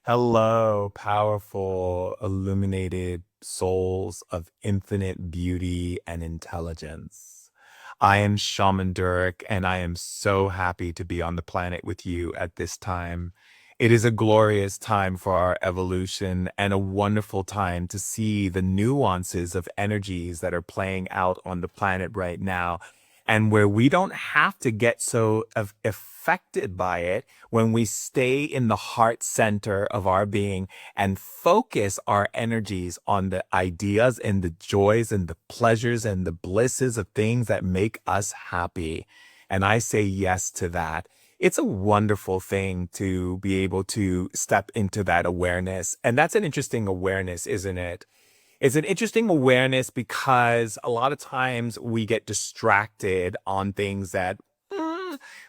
Hello, powerful, illuminated souls of infinite beauty and intelligence. I am Shaman Durek, and I am so happy to be on the planet with you at this time. It is a glorious time for our evolution and a wonderful time to see the nuances of energies that are playing out on the planet right now, and where we don't have to get so affected by it when we stay in the heart center of our being and focus our energies on the ideas and the joys and the pleasures and the blisses of things that make us happy. And I say yes to that. It's a wonderful thing to be able to step into that awareness. And that's an interesting awareness, isn't it? It's an interesting awareness because a lot of times we get distracted on things that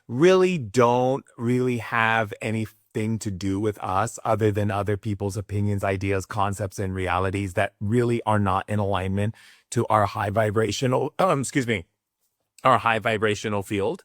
really don't really have anything to do with us other than other people's opinions, ideas, concepts, and realities that really are not in alignment to our high vibrational, our high vibrational field.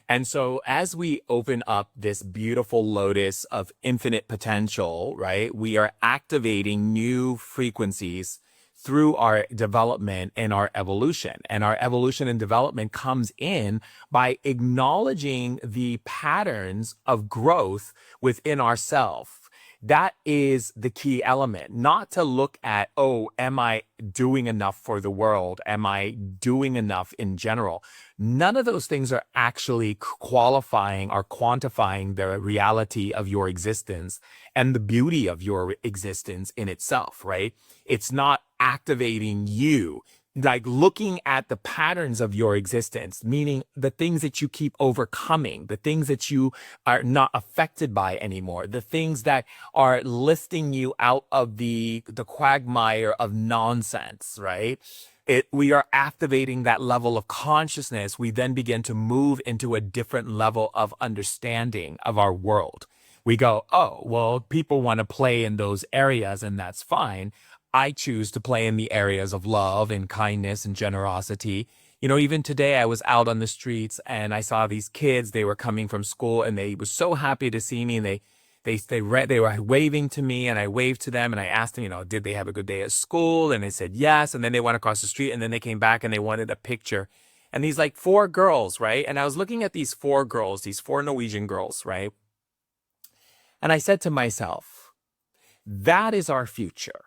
And so as we open up this beautiful lotus of infinite potential, right, we are activating new frequencies through our development and our evolution. And our evolution and development comes in by acknowledging the patterns of growth within ourselves. That is the key element, not to look at, oh, am I doing enough for the world? Am I doing enough in general? None of those things are actually qualifying or quantifying the reality of your existence and the beauty of your existence in itself, right? It's not activating you, like looking at the patterns of your existence, meaning the things that you keep overcoming, the things that you are not affected by anymore, the things that are lifting you out of the quagmire of nonsense, right? We are activating that level of consciousness. We then begin to move into a different level of understanding of our world. We go, oh, well, people want to play in those areas, and that's fine. I choose to play in the areas of love and kindness and generosity. You know, even today I was out on the streets and I saw these kids. They were coming from school and they were so happy to see me. And they were waving to me, and I waved to them, and I asked them, you know, did they have a good day at school? And they said yes. And then they went across the street, and then they came back and they wanted a picture. And these like four girls, right? And I was looking at these four girls, these four Norwegian girls, right? And I said to myself, that is our future.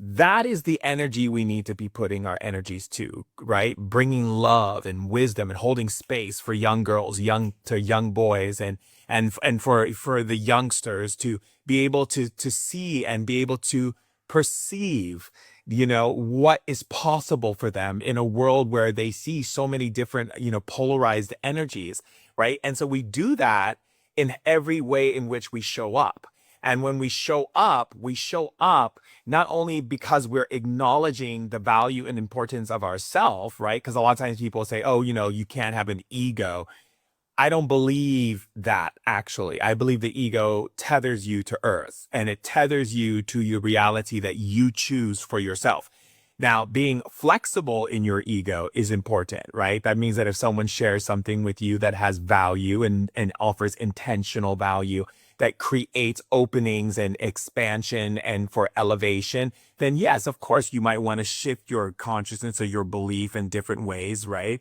That is the energy we need to be putting our energies to, right? Bringing love and wisdom and holding space for young girls, young boys, and for the youngsters to be able to see and be able to perceive, you know, what is possible for them in a world where they see so many different, you know, polarized energies, right? And so we do that in every way in which we show up. And when we show up not only because we're acknowledging the value and importance of ourself, right? Because a lot of times people say, oh, you know, you can't have an ego. I don't believe that actually. I believe the ego tethers you to earth and it tethers you to your reality that you choose for yourself. Now, being flexible in your ego is important, right? That means that if someone shares something with you that has value and offers intentional value, that creates openings and expansion and for elevation, then yes, of course, you might want to shift your consciousness or your belief in different ways, right?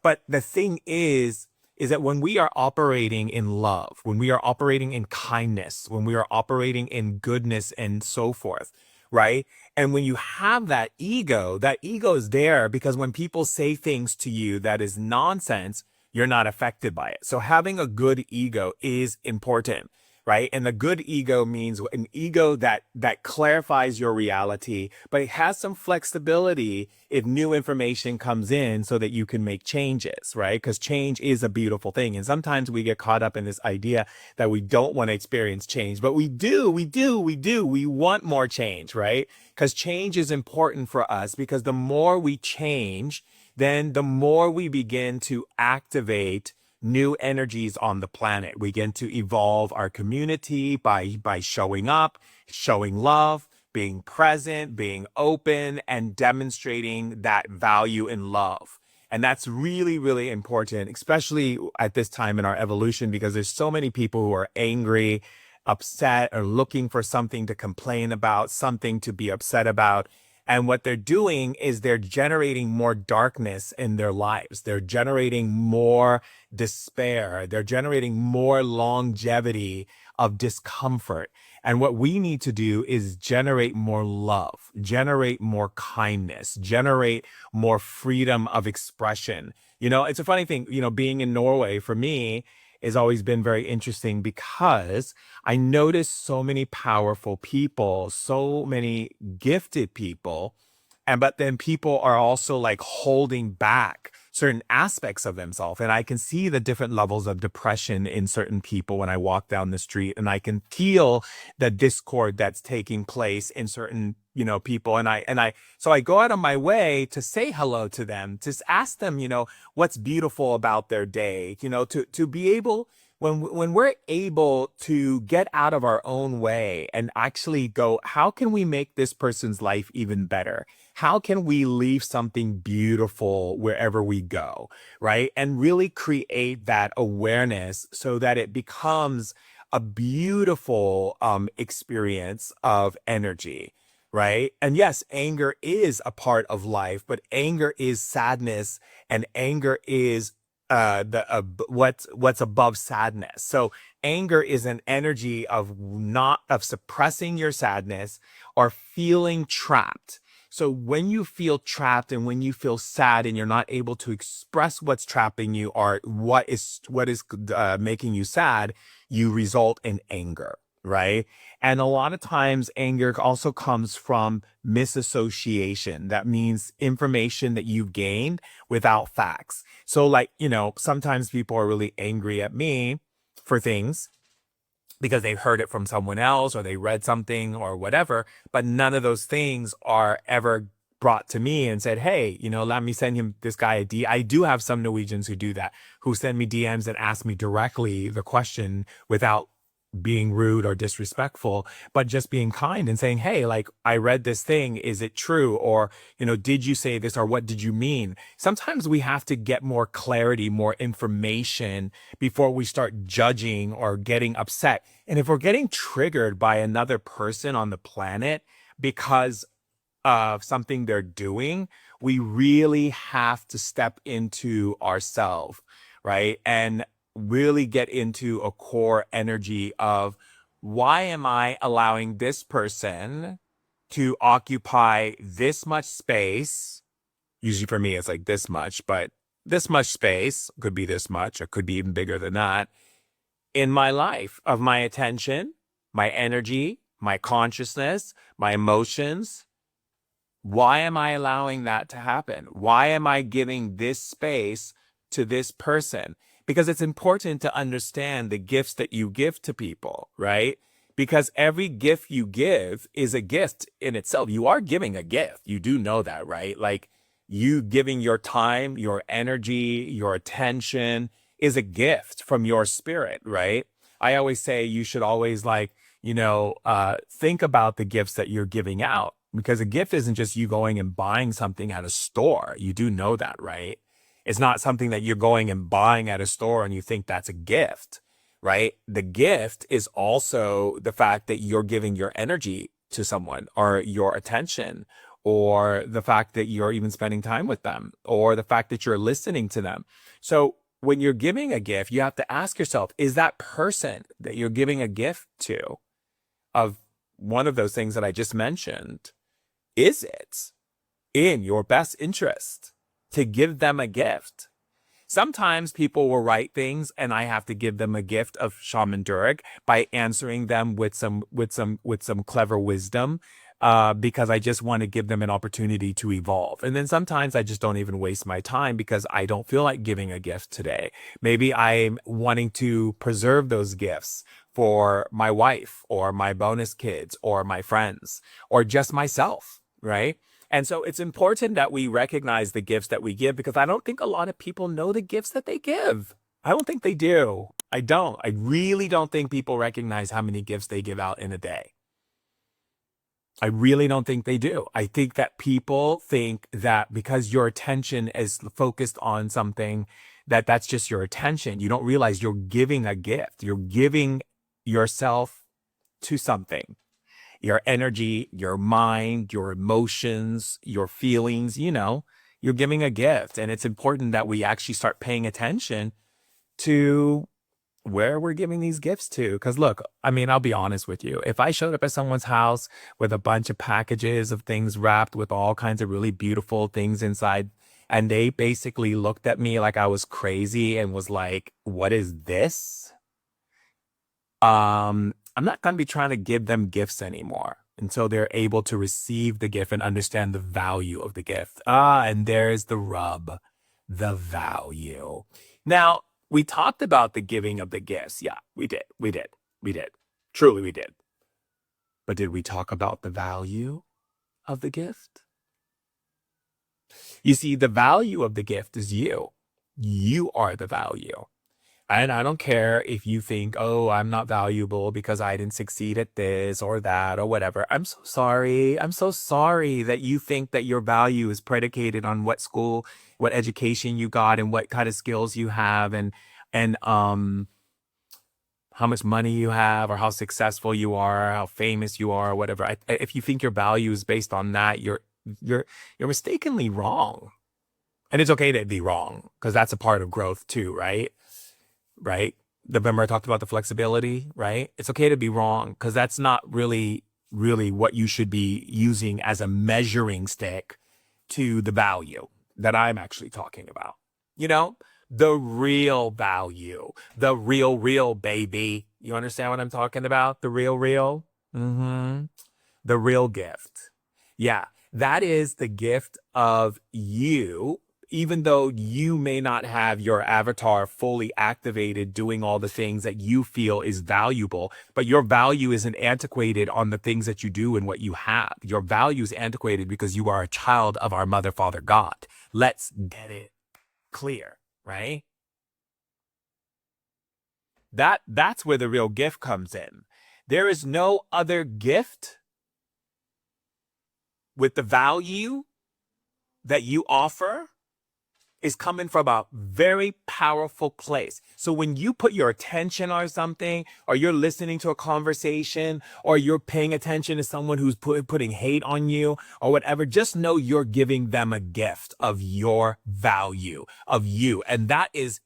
But the thing is that when we are operating in love, when we are operating in kindness, when we are operating in goodness and so forth, right? And when you have that ego is there because when people say things to you that is nonsense, you're not affected by it. So having a good ego is important, right? And the good ego means an ego that clarifies your reality, but it has some flexibility if new information comes in so that you can make changes, right? Because change is a beautiful thing. And sometimes we get caught up in this idea that we don't want to experience change, but we do. We want more change, right? Because change is important for us because the more we change, then the more we begin to activate new energies on the planet. We begin to evolve our community by showing up, showing love, being present, being open, and demonstrating that value in love. And that's really, really important, especially at this time in our evolution, because there's so many people who are angry upset or looking for something to complain about, something to be upset about. And what they're doing is they're generating more darkness in their lives. They're generating more despair. They're generating more longevity of discomfort. And what we need to do is generate more love, generate more kindness, generate more freedom of expression. It's a funny thing, being in Norway for me has always been very interesting because I noticed so many powerful people, so many gifted people, but then people are also like holding back certain aspects of themselves. And I can see the different levels of depression in certain people when I walk down the street, and I can feel the discord that's taking place in certain, people. So I go out of my way to say hello to them, to ask them, what's beautiful about their day, to be able, when we're able to get out of our own way and actually go, how can we make this person's life even better? How can we leave something beautiful wherever we go, right? And really create that awareness so that it becomes a beautiful experience of energy, right? And yes, anger is a part of life, but anger is sadness, and anger is what's above sadness. So anger is an energy of not of suppressing your sadness or feeling trapped. So when you feel trapped and when you feel sad and you're not able to express what's trapping you or what is making you sad, you result in anger, right? And a lot of times anger also comes from misassociation. That means information that you've gained without facts. So like, sometimes people are really angry at me for things because they heard it from someone else or they read something or whatever, but none of those things are ever brought to me and said, hey, let me send him this guy a D. I do have some Norwegians who do that, who send me DMs and ask me directly the question without being rude or disrespectful, but just being kind and saying, hey, like, I read this thing. Is it true? Or, did you say this, or what did you mean? Sometimes we have to get more clarity, more information before we start judging or getting upset. And if we're getting triggered by another person on the planet because of something they're doing, we really have to step into ourselves, right? And really get into a core energy of, why am I allowing this person to occupy this much space? Usually for me, it's like this much, but this much space could be this much, or could be even bigger than that in my life, of my attention, my energy, my consciousness, my emotions. Why am I allowing that to happen? Why am I giving this space to this person? Because it's important to understand the gifts that you give to people, right? Because every gift you give is a gift in itself. You are giving a gift. You do know that, right? Like, you giving your time, your energy, your attention is a gift from your spirit, right? I always say you should always think about the gifts that you're giving out, because a gift isn't just you going and buying something at a store. You do know that, right? It's not something that you're going and buying at a store and you think that's a gift, right? The gift is also the fact that you're giving your energy to someone, or your attention, or the fact that you're even spending time with them, or the fact that you're listening to them. So when you're giving a gift, you have to ask yourself, is that person that you're giving a gift to, of one of those things that I just mentioned, is it in your best interest to give them a gift? Sometimes people will write things and I have to give them a gift of Shaman Durek by answering them with some clever wisdom, because I just want to give them an opportunity to evolve. And then sometimes I just don't even waste my time because I don't feel like giving a gift today. Maybe I'm wanting to preserve those gifts for my wife or my bonus kids or my friends or just myself, right? And so it's important that we recognize the gifts that we give, because I don't think a lot of people know the gifts that they give. I don't think they do. I don't. I really don't think people recognize how many gifts they give out in a day. I really don't think they do. I think that people think that because your attention is focused on something, that's just your attention. You don't realize you're giving a gift. You're giving yourself to something. Your energy, your mind, your emotions, your feelings, you're giving a gift. And it's important that we actually start paying attention to where we're giving these gifts to. Because look, I mean, I'll be honest with you. If I showed up at someone's house with a bunch of packages of things wrapped with all kinds of really beautiful things inside, and they basically looked at me like I was crazy and was like, what is this? I'm not going to be trying to give them gifts anymore until they're able to receive the gift and understand the value of the gift. And there's the rub, the value. Now, we talked about the giving of the gifts. Yeah, we did. We did. We did. Truly, we did. But did we talk about the value of the gift? You see, the value of the gift is you. You are the value. And I don't care if you think, oh, I'm not valuable because I didn't succeed at this or that or whatever. I'm so sorry. I'm so sorry that you think that your value is predicated on what school, what education you got and what kind of skills you have and how much money you have or how successful you are, how famous you are, or whatever. If you think your value is based on that, you're mistakenly wrong. And it's okay to be wrong because that's a part of growth too, right? Right? Remember I talked about the flexibility, right? It's okay to be wrong because that's not really what you should be using as a measuring stick to the value that I'm actually talking about. The real value, the real baby. You understand what I'm talking about? The real. Mm-hmm. The real gift. Yeah, that is the gift of you, even though you may not have your avatar fully activated doing all the things that you feel is valuable, but your value isn't antiquated on the things that you do and what you have. Your value is antiquated because you are a child of our mother, father, God. Let's get it clear, right? That's where the real gift comes in. There is no other gift with the value that you offer is coming from a very powerful place. So when you put your attention on something, or you're listening to a conversation, or you're paying attention to someone who's putting hate on you or whatever, just know you're giving them a gift of your value, of you. And that is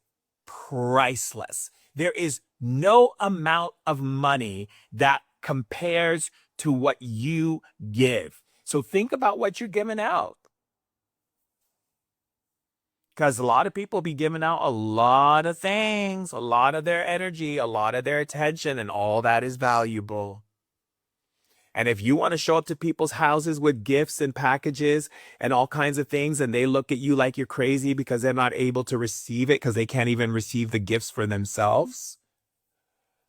priceless. There is no amount of money that compares to what you give. So think about what you're giving out. Because a lot of people be giving out a lot of things, a lot of their energy, a lot of their attention, and all that is valuable. And if you want to show up to people's houses with gifts and packages and all kinds of things, and they look at you like you're crazy because they're not able to receive it because they can't even receive the gifts for themselves.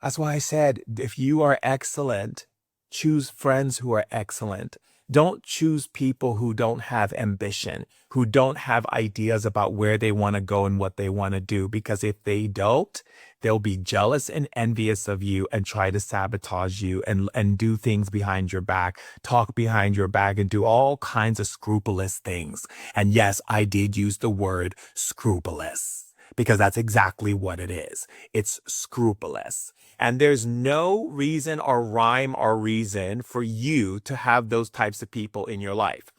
That's why I said, if you are excellent, choose friends who are excellent. Don't choose people who don't have ambition, who don't have ideas about where they want to go and what they want to do. Because if they don't, they'll be jealous and envious of you and try to sabotage you and do things behind your back, talk behind your back and do all kinds of scrupulous things. And yes, I did use the word scrupulous because that's exactly what it is. It's scrupulous. And there's no reason or rhyme or reason for you to have those types of people in your life.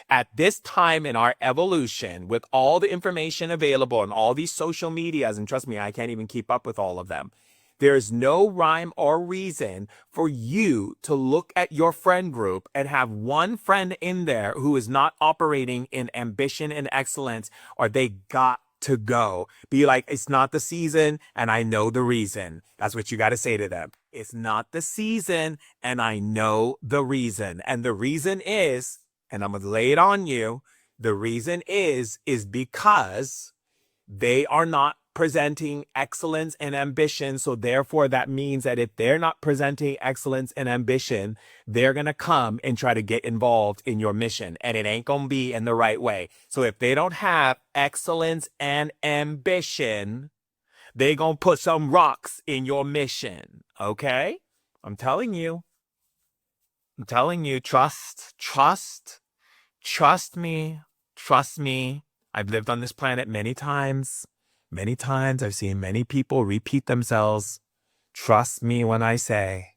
At this time in our evolution, with all the information available and all these social medias, and trust me, I can't even keep up with all of them, there's no rhyme or reason for you to look at your friend group and have one friend in there who is not operating in ambition and excellence, or they got to go. Be like, it's not the season and I know the reason. That's what you got to say to them. It's not the season and I know the reason. And the reason is, and I'm going to lay it on you, the reason is because they are not presenting excellence and ambition. So therefore, that means that if they're not presenting excellence and ambition, they're going to come and try to get involved in your mission. And it ain't going to be in the right way. So if they don't have excellence and ambition, they going to put some rocks in your mission. Okay? I'm telling you, trust me, trust me. I've lived on this planet many times. Many times I've seen many people repeat themselves. Trust me when I say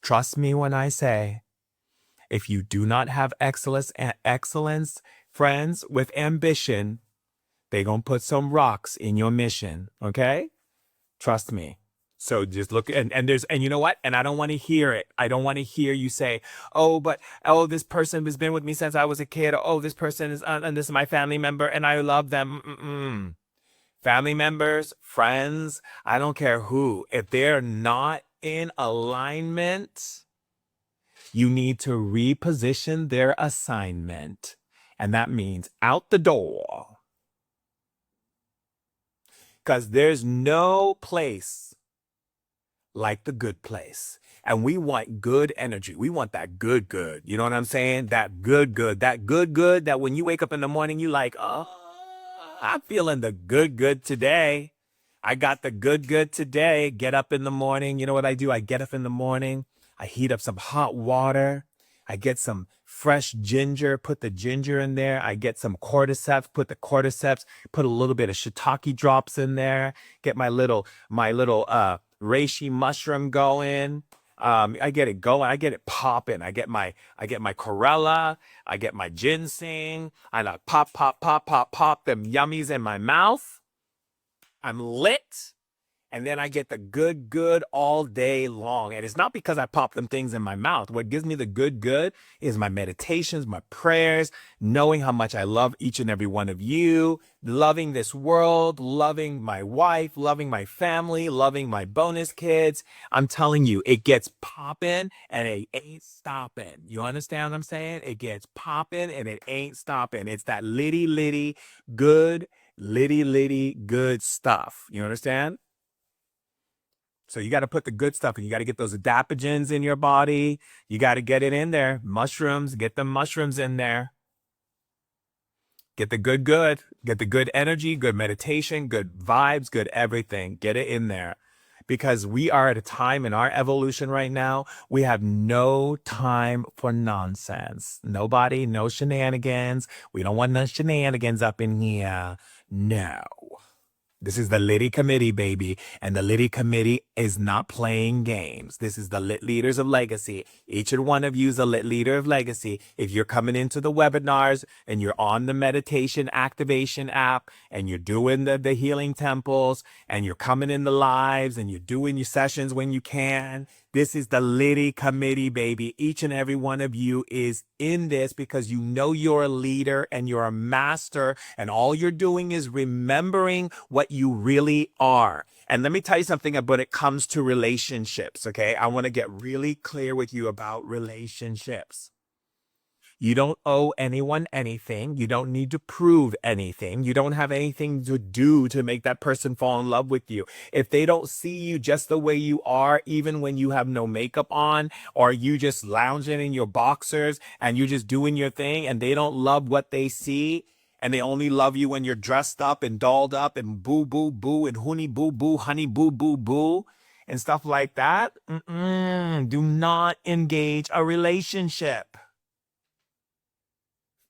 Trust me when I say, if you do not have excellence, friends with ambition, they gonna put some rocks in your mission, okay? Trust me. So just look and you know what? And I don't want to hear it. I don't want to hear you say, "Oh, but this person has been with me since I was a kid." Or, "Oh, this person is and this is my family member and I love them." Mm-mm. Family members, friends, I don't care who. If they're not in alignment, you need to reposition their assignment. And that means out the door. Because there's no place like the good place. And we want good energy. We want that good, good. You know what I'm saying? That good, good. That good, good. That when you wake up in the morning, you like, oh, I'm feeling the good, good today. I got the good, good today. Get up in the morning. You know what I do? I get up in the morning. I heat up some hot water. I get some fresh ginger, put the ginger in there. I get some cordyceps, put the cordyceps, put a little bit of shiitake drops in there. Get my little reishi mushroom going. I get it going. I get it popping. I get my chlorella. I get my ginseng. And I pop, pop, pop, pop, pop them yummies in my mouth. I'm lit. And then I get the good, good all day long. And it's not because I pop them things in my mouth. What gives me the good, good is my meditations, my prayers, knowing how much I love each and every one of you, loving this world, loving my wife, loving my family, loving my bonus kids. I'm telling you, it gets popping and it ain't stopping. You understand what I'm saying? It gets popping and it ain't stopping. It's that litty, good, litty, good stuff. You understand? So you got to put the good stuff and you got to get those adaptogens in your body. You got to get it in there. Mushrooms, get the mushrooms in there. Get the good, good. Get the good energy, good meditation, good vibes, good everything. Get it in there. Because we are at a time in our evolution right now, we have no time for nonsense. Nobody, no shenanigans. We don't want no shenanigans up in here. No. This is the Liddy Committee, baby. And the Liddy Committee is not playing games. This is the Lit Leaders of Legacy. Each and one of you is a Lit Leader of Legacy. If you're coming into the webinars and you're on the meditation activation app and you're doing the healing temples and you're coming in the lives and you're doing your sessions when you can, this is the Liddy Committee, baby. Each and every one of you is in this because you know you're a leader and you're a master, and all you're doing is remembering what you really are. And let me tell you something when it comes to relationships, okay? I want to get really clear with you about relationships. You don't owe anyone anything. You don't need to prove anything. You don't have anything to do to make that person fall in love with you. If they don't see you just the way you are, even when you have no makeup on, or you just lounging in your boxers and you're just doing your thing and they don't love what they see, and they only love you when you're dressed up and dolled up and boo, boo, boo, and honey, boo, boo, honey, boo, boo, boo, and stuff like that, do not engage a relationship.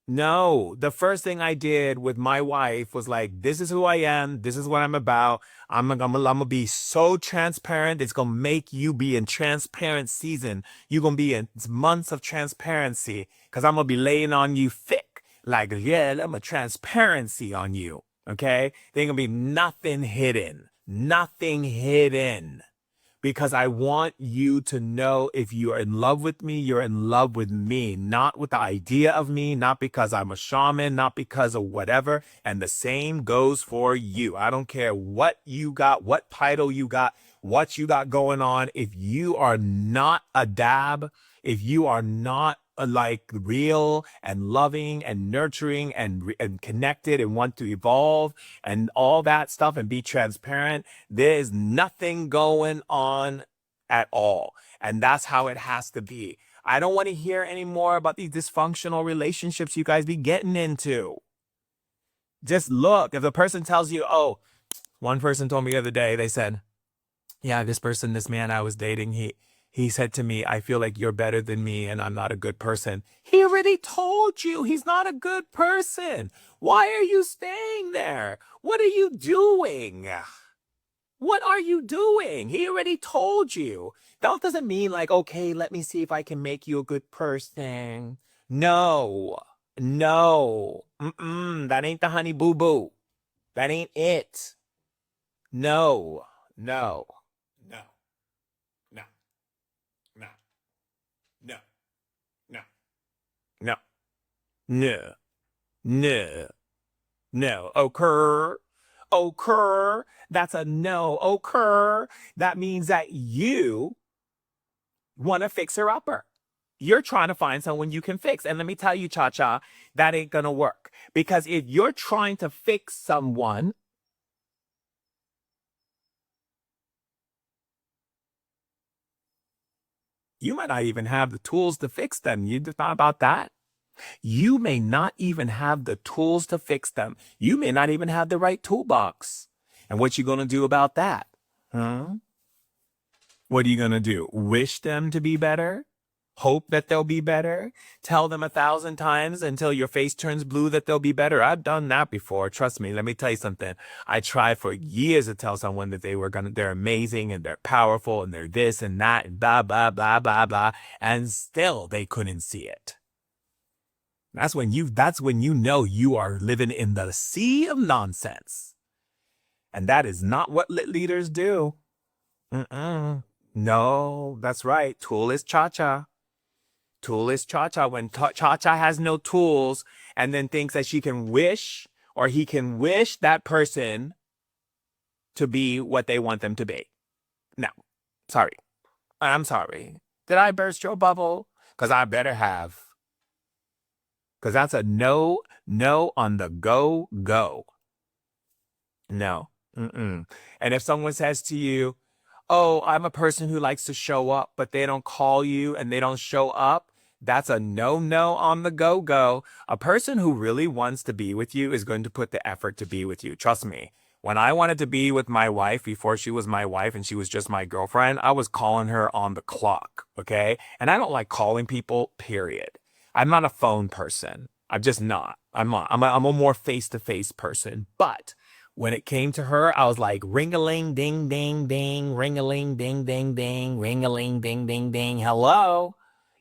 No, the first thing I did with my wife was like, this is who I am. This is what I'm about. I'm gonna be so transparent. It's gonna make you be in transparent season. You're gonna be in months of transparency because I'm gonna be laying on you thick. Like, yeah, I'm a transparency on you. Okay? There ain't gonna be nothing hidden. Nothing hidden, because I want you to know if you are in love with me, you're in love with me, not with the idea of me, not because I'm a shaman, not because of whatever. And the same goes for you. I don't care what you got, what title you got, what you got going on. If you are not a dab, if you are not like real and loving and nurturing and connected and want to evolve and all that stuff and be transparent, there is nothing going on at all. And that's how it has to be. I don't want to hear any more about these dysfunctional relationships you guys be getting into. Just look, if the person tells you, oh, one person told me the other day, they said, yeah, this man I was dating, he said to me, I feel like you're better than me and I'm not a good person. He already told you he's not a good person. Why are you staying there? What are you doing? What are you doing? He already told you. That doesn't mean like, okay, let me see if I can make you a good person. No, no, that ain't the honey boo boo. That ain't it. No, no, no, no, no, no, no, no, no, no, no. Occur. That's a no. Occur. That means that you want to fix her upper. You're trying to find someone you can fix. And let me tell you, Cha Cha, that ain't going to work. Because if you're trying to fix someone, you might not even have the tools to fix them. You thought about that? You may not even have the tools to fix them. You may not even have the right toolbox. And what you going to do about that? Huh? What are you going to do? Wish them to be better? Hope that they'll be better? Tell them 1,000 times until your face turns blue that they'll be better? I've done that before. Trust me. Let me tell you something. I tried for years to tell someone that they're amazing and they're powerful and they're this and that and blah, blah, blah, blah, blah. And still they couldn't see it. That's when you know you are living in the sea of nonsense. And that is not what leaders do. No, that's right. Tool is cha-cha. Tool is cha-cha. When cha-cha has no tools and then thinks that she can wish or he can wish that person to be what they want them to be. No, sorry. I'm sorry. Did I burst your bubble? Because I better have. Because that's a no on the go. No. And if someone says to you, oh, I'm a person who likes to show up, but they don't call you and they don't show up, that's a no on the go. A person who really wants to be with you is going to put the effort to be with you. Trust me. When I wanted to be with my wife before she was my wife and she was just my girlfriend, I was calling her on the clock, okay? And I don't like calling people, period. I'm not a phone person. I'm just not. I'm a more face-to-face person. But when it came to her, I was like, ring-a-ling, ding, ding, ding, ring-a-ling, ding, ding, ding, ring-a-ling, ding, ding, ding. Hello?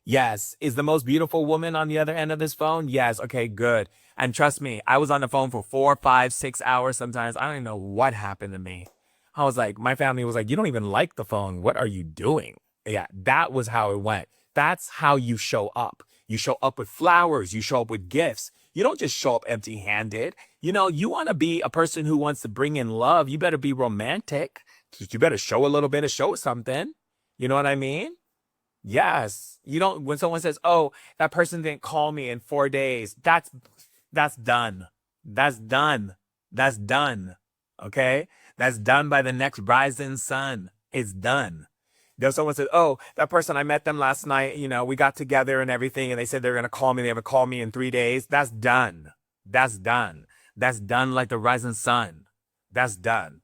Yes. Is the most beautiful woman on the other end of this phone? Yes. Okay, good. And trust me, I was on the phone for 4, 5, 6 hours sometimes. I don't even know what happened to me. I was like, my family was like, you don't even like the phone. What are you doing? Yeah, that was how it went. That's how you show up. You show up with flowers. You show up with gifts. You don't just show up empty handed. You know, you want to be a person who wants to bring in love. You better be romantic. You better show a little bit of show something. You know what I mean? Yes. You don't, when someone says, oh, that person didn't call me in 4 days, that's done. That's done. That's done. Okay? That's done by the next rising sun. It's done. There's someone said, oh, that person, I met them last night, you know, we got together and everything, and they said they're going to call me. They haven't called me in 3 days. That's done. That's done. That's done like the rising sun. That's done.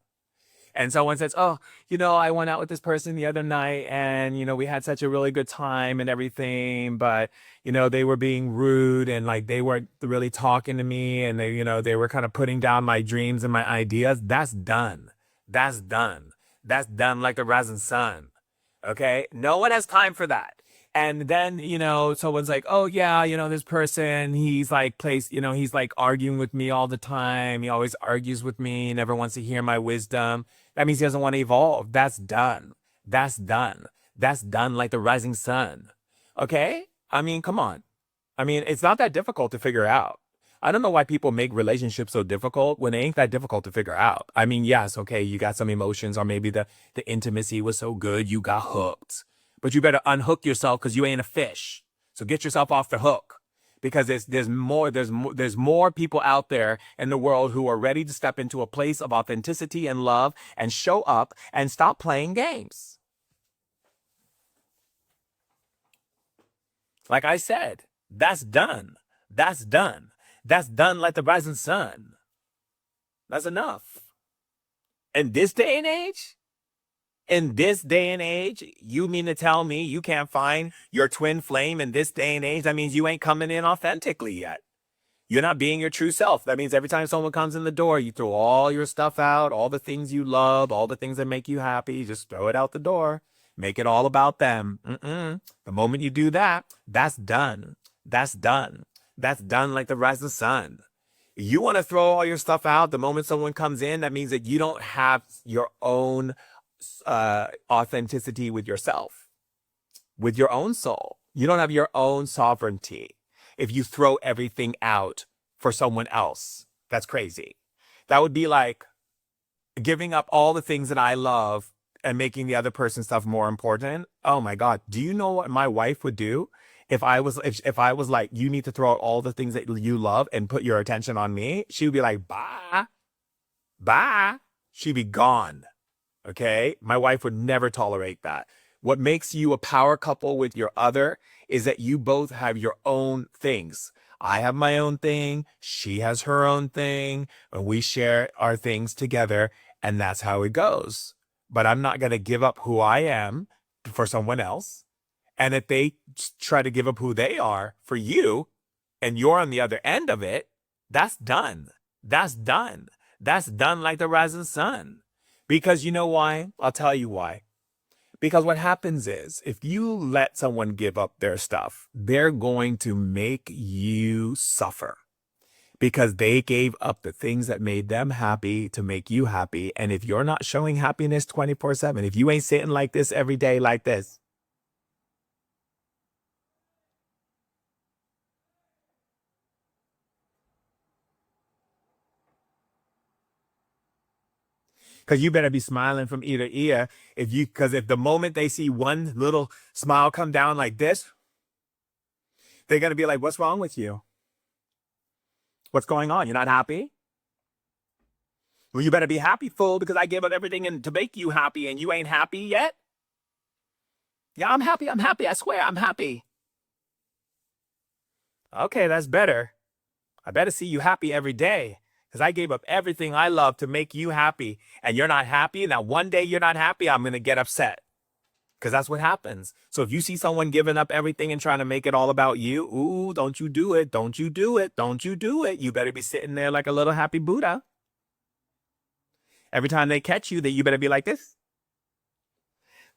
And someone says, oh, you know, I went out with this person the other night and, you know, we had such a really good time and everything, but, you know, they were being rude and like they weren't really talking to me and they, you know, they were kind of putting down my dreams and my ideas. That's done. That's done. That's done like the rising sun. Okay. No one has time for that. And then, you know, someone's like, oh, yeah, you know, this person, he's like, he's like arguing with me all the time. He always argues with me, he never wants to hear my wisdom. That means he doesn't want to evolve. That's done. That's done. That's done like the rising sun. Okay. I mean, come on. I mean, it's not that difficult to figure out. I don't know why people make relationships so difficult when it ain't that difficult to figure out. I mean, yes, okay, you got some emotions or maybe the intimacy was so good you got hooked. But you better unhook yourself because you ain't a fish. So get yourself off the hook. Because there's more people out there in the world who are ready to step into a place of authenticity and love and show up and stop playing games. Like I said, that's done. That's done. That's done like the rising sun. That's enough. In this day and age, you mean to tell me you can't find your twin flame in this day and age? That means you ain't coming in authentically yet. You're not being your true self. That means every time someone comes in the door, you throw all your stuff out, all the things you love, all the things that make you happy, you just throw it out the door. Make it all about them. The moment you do that, that's done. That's done. That's done like the rising sun. You want to throw all your stuff out the moment someone comes in, that means that you don't have your own authenticity with yourself, with your own soul. You don't have your own sovereignty if you throw everything out for someone else. That's crazy. That would be like giving up all the things that I love and making the other person's stuff more important. Oh my God. Do you know what my wife would do? If I was like, you need to throw out all the things that you love and put your attention on me, she would be like, bye, bye. She'd be gone. Okay. My wife would never tolerate that. What makes you a power couple with your other is that you both have your own things. I have my own thing. She has her own thing. And we share our things together. And that's how it goes. But I'm not going to give up who I am for someone else. And if they try to give up who they are for you, and you're on the other end of it, that's done. That's done. That's done like the rising sun. Because you know why? I'll tell you why. Because what happens is, if you let someone give up their stuff, they're going to make you suffer. Because they gave up the things that made them happy to make you happy. And if you're not showing happiness 24/7, if you ain't sitting like this every day like this, because you better be smiling from ear to ear. Because if the moment they see one little smile come down like this, they're going to be like, what's wrong with you? What's going on? You're not happy? Well, you better be happy, fool, because I gave up everything to make you happy and you ain't happy yet. Yeah, I'm happy. I'm happy. I swear I'm happy. Okay, that's better. I better see you happy every day because I gave up everything I love to make you happy and you're not happy. Now, one day you're not happy, I'm going to get upset because that's what happens. So if you see someone giving up everything and trying to make it all about you, ooh, don't you do it. Don't you do it. Don't you do it. You better be sitting there like a little happy Buddha. Every time they catch you, that you better be like this.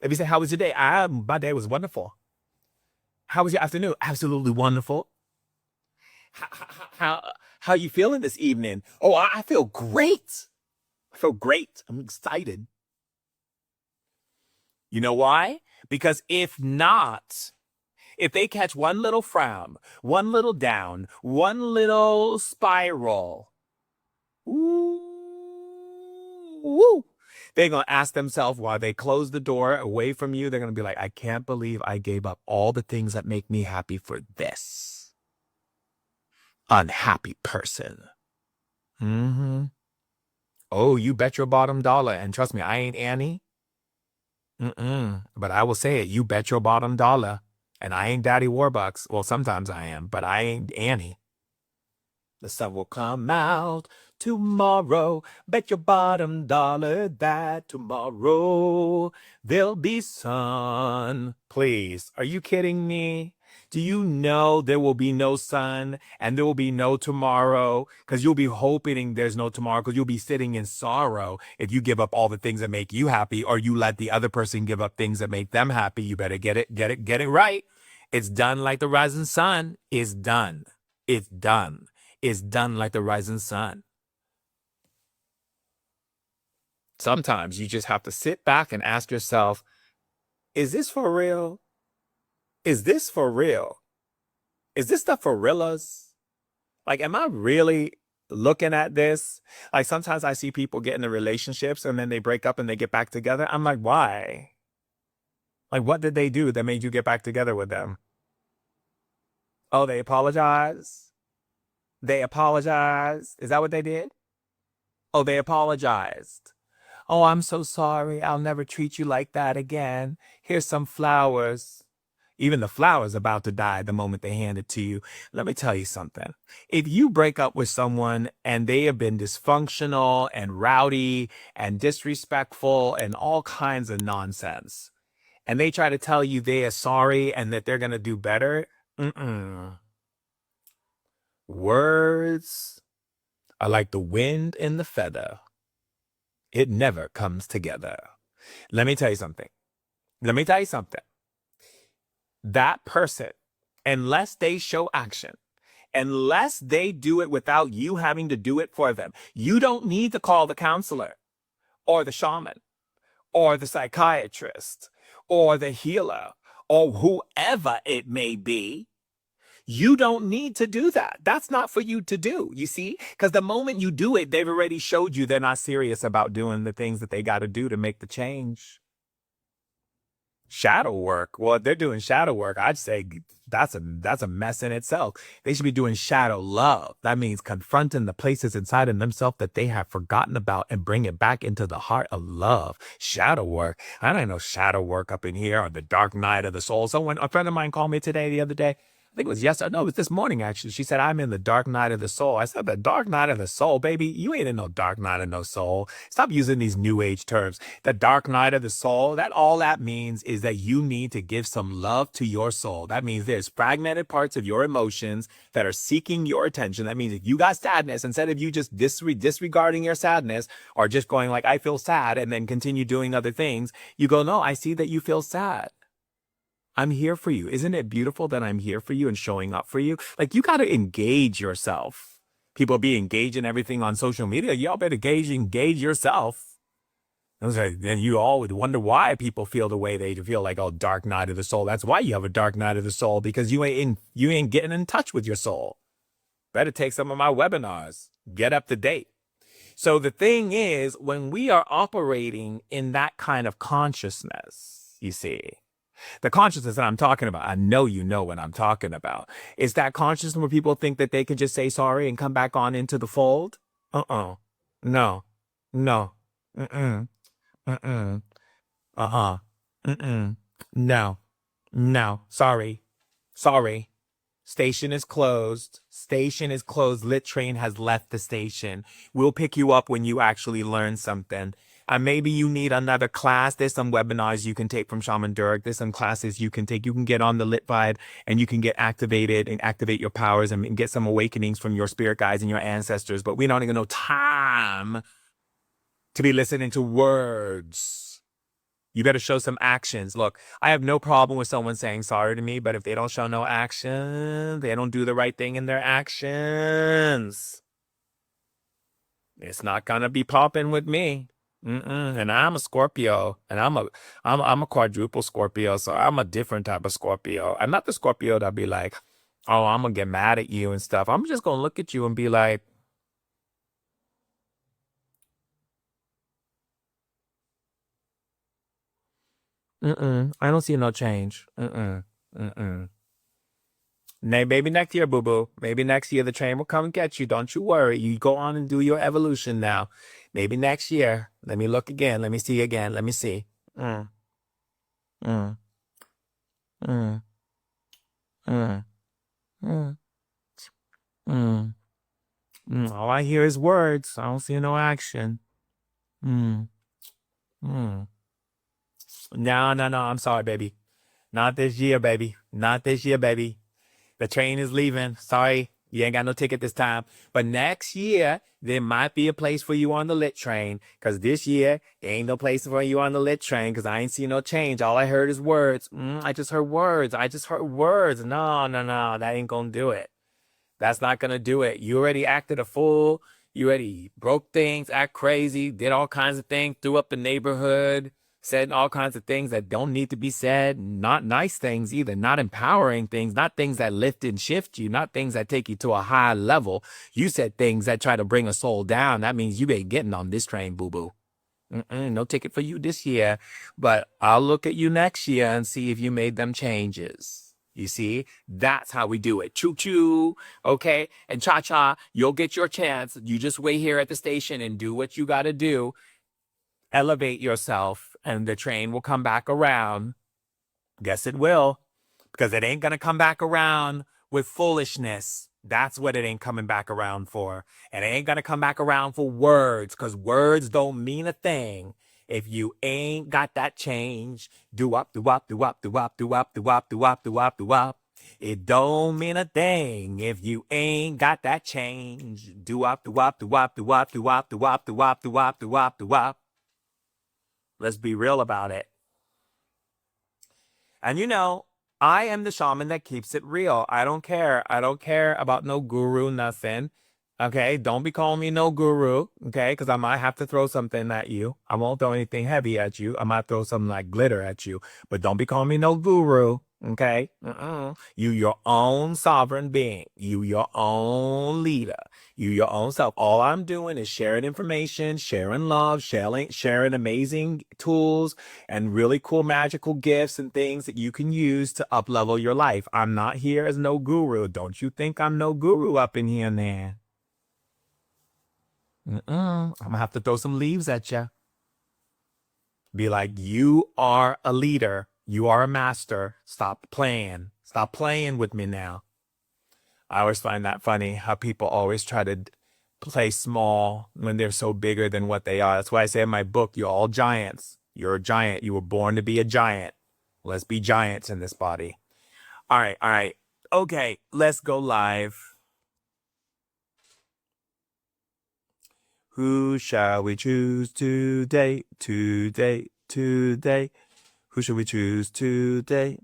Let me say, how was your day? My day was wonderful. How was your afternoon? Absolutely wonderful. How, how you feeling this evening? Oh, I feel great. I feel great. I'm excited. You know why? Because if not, if they catch one little frown, one little down, one little spiral, ooh, woo, they're going to ask themselves while they close the door away from you, they're going to be like, I can't believe I gave up all the things that make me happy for this unhappy person. Mm-hmm. Oh, you bet your bottom dollar. And trust me, I ain't Annie. But I will say it. You bet your bottom dollar. And I ain't Daddy Warbucks. Well, sometimes I am, but I ain't Annie. The sun will come out tomorrow. Bet your bottom dollar that tomorrow there'll be sun. Please, are you kidding me? Do you know there will be no sun and there will be no tomorrow? Because you'll be hoping there's no tomorrow because you'll be sitting in sorrow if you give up all the things that make you happy or you let the other person give up things that make them happy. You better get it right. It's done like the rising sun. It's done. It's done. It's done like the rising sun. Sometimes you just have to sit back and ask yourself, is this for real? Is this for real? Is this the for realas? Like, am I really looking at this? Like, sometimes I see people get into relationships and then they break up and they get back together. I'm like, why? Like, what did they do that made you get back together with them? Oh, they apologize? They apologized? Is that what they did? Oh, they apologized. Oh, I'm so sorry. I'll never treat you like that again. Here's some flowers. Even the flower's about to die the moment they hand it to you. Let me tell you something. If you break up with someone and they have been dysfunctional and rowdy and disrespectful and all kinds of nonsense, and they try to tell you they are sorry and that they're going to do better, mm-mm. Words are like the wind in the feather. It never comes together. Let me tell you something. Let me tell you something. That person, unless they show action, unless they do it without you having to do it for them, you don't need to call the counselor or the shaman or the psychiatrist or the healer or whoever it may be. You don't need to do that. That's not for you to do, you see? Because the moment you do it, they've already showed you they're not serious about doing the things that they got to do to make the change. Shadow work. Well, if they're doing shadow work, I'd say that's a mess in itself. They should be doing shadow love. That means confronting the places inside of themselves that they have forgotten about and bring it back into the heart of love. Shadow work. I don't know shadow work up in here or the dark night of the soul. A friend of mine called me today the other day. I think it was yesterday. No, it was this morning, actually. She said, I'm in the dark night of the soul. I said, the dark night of the soul, baby? You ain't in no dark night of no soul. Stop using these new age terms. The dark night of the soul, all that means is that you need to give some love to your soul. That means there's fragmented parts of your emotions that are seeking your attention. That means if you got sadness, instead of you just disregarding your sadness or just going like, I feel sad, and then continue doing other things, you go, no, I see that you feel sad. I'm here for you. Isn't it beautiful that I'm here for you and showing up for you? Like, you got to engage yourself. People be engaged in everything on social media. Y'all better engage yourself. And you all would wonder why people feel the way they feel, like, oh, dark night of the soul. That's why you have a dark night of the soul, because you ain't getting in touch with your soul. Better take some of my webinars. Get up to date. So the thing is, when we are operating in that kind of consciousness, you see, the consciousness that I'm talking about, I know you know what I'm talking about. Is that consciousness where people think that they can just say sorry and come back on into the fold? No. No. Mm-mm. Mm-mm. Uh-uh. Mm-mm. No. No. Sorry. Station is closed. Station is closed. Lit train has left the station. We'll pick you up when you actually learn something. Maybe you need another class. There's some webinars you can take from Shaman Durek. There's some classes you can take. You can get on the Lit Vibe and you can get activated and activate your powers and get some awakenings from your spirit guides and your ancestors. But we don't even know time to be listening to words. You better show some actions. Look, I have no problem with someone saying sorry to me, but if they don't show no action, they don't do the right thing in their actions, it's not gonna be popping with me. And I'm a Scorpio, and I'm a quadruple Scorpio, so I'm a different type of Scorpio. I'm not the Scorpio that be like, oh, I'm gonna get mad at you and stuff. I'm just gonna look at you and be like, I don't see no change. Maybe next year, boo-boo. Maybe next year the train will come and get you. Don't you worry. You go on and do your evolution now. Maybe next year. Let me look again. Let me see again. Let me see. Mm, mm, mm, mm, mm, mm, All I hear is words. I don't see no action. Mm, mm. No. I'm sorry, baby. Not this year, baby. Not this year, baby. The train is leaving. Sorry, you ain't got no ticket this time. But next year, there might be a place for you on the lit train. Because this year, there ain't no place for you on the lit train because I ain't seen no change. All I heard is words. I just heard words. No. That ain't going to do it. That's not going to do it. You already acted a fool. You already broke things, act crazy, did all kinds of things, threw up the neighborhood, said all kinds of things that don't need to be said. Not nice things either, not empowering things, not things that lift and shift you, not things that take you to a high level. You said things that try to bring a soul down. That means you ain't getting on this train, boo-boo. No ticket for you this year, but I'll look at you next year and see if you made them changes. You see, that's how we do it. Choo-choo, okay? And cha-cha, you'll get your chance. You just wait here at the station and do what you got to do. Elevate yourself, and the train will come back around. Guess it will, because it ain't going to come back around with foolishness. That's what it ain't coming back around for. And it ain't going to come back around for words, because words don't mean a thing if you ain't got that change. Do up, do up, do up, do up, do up, do up, do up, do up, do up. It don't mean a thing if you ain't got that change. Do wop, do wop, do wop, do wop, do wop, do wop, do wop, do wop, do wop, do wop. Let's be real about it. And I am the shaman that keeps it real. I don't care. I don't care about no guru, nothing. Okay. Don't be calling me no guru. Okay. Because I might have to throw something at you. I won't throw anything heavy at you. I might throw something like glitter at you. But don't be calling me no guru. Okay. You, your own sovereign being. You, your own leader. You, your own self. All I'm doing is sharing information, sharing love, sharing amazing tools and really cool magical gifts and things that you can use to up level your life. I'm not here as no guru. Don't you think I'm no guru up in here, man? I'm gonna have to throw some leaves at you. Be like, you are a leader. You are a master. Stop playing. Stop playing with me now. I always find that funny how people always try to play small when they're so bigger than what they are. That's why I say in my book, you're all giants. You're a giant. You were born to be a giant. Let's be giants in this body. All right, all right. Okay, let's go live. Who shall we choose today? Today, today. Who shall we choose today?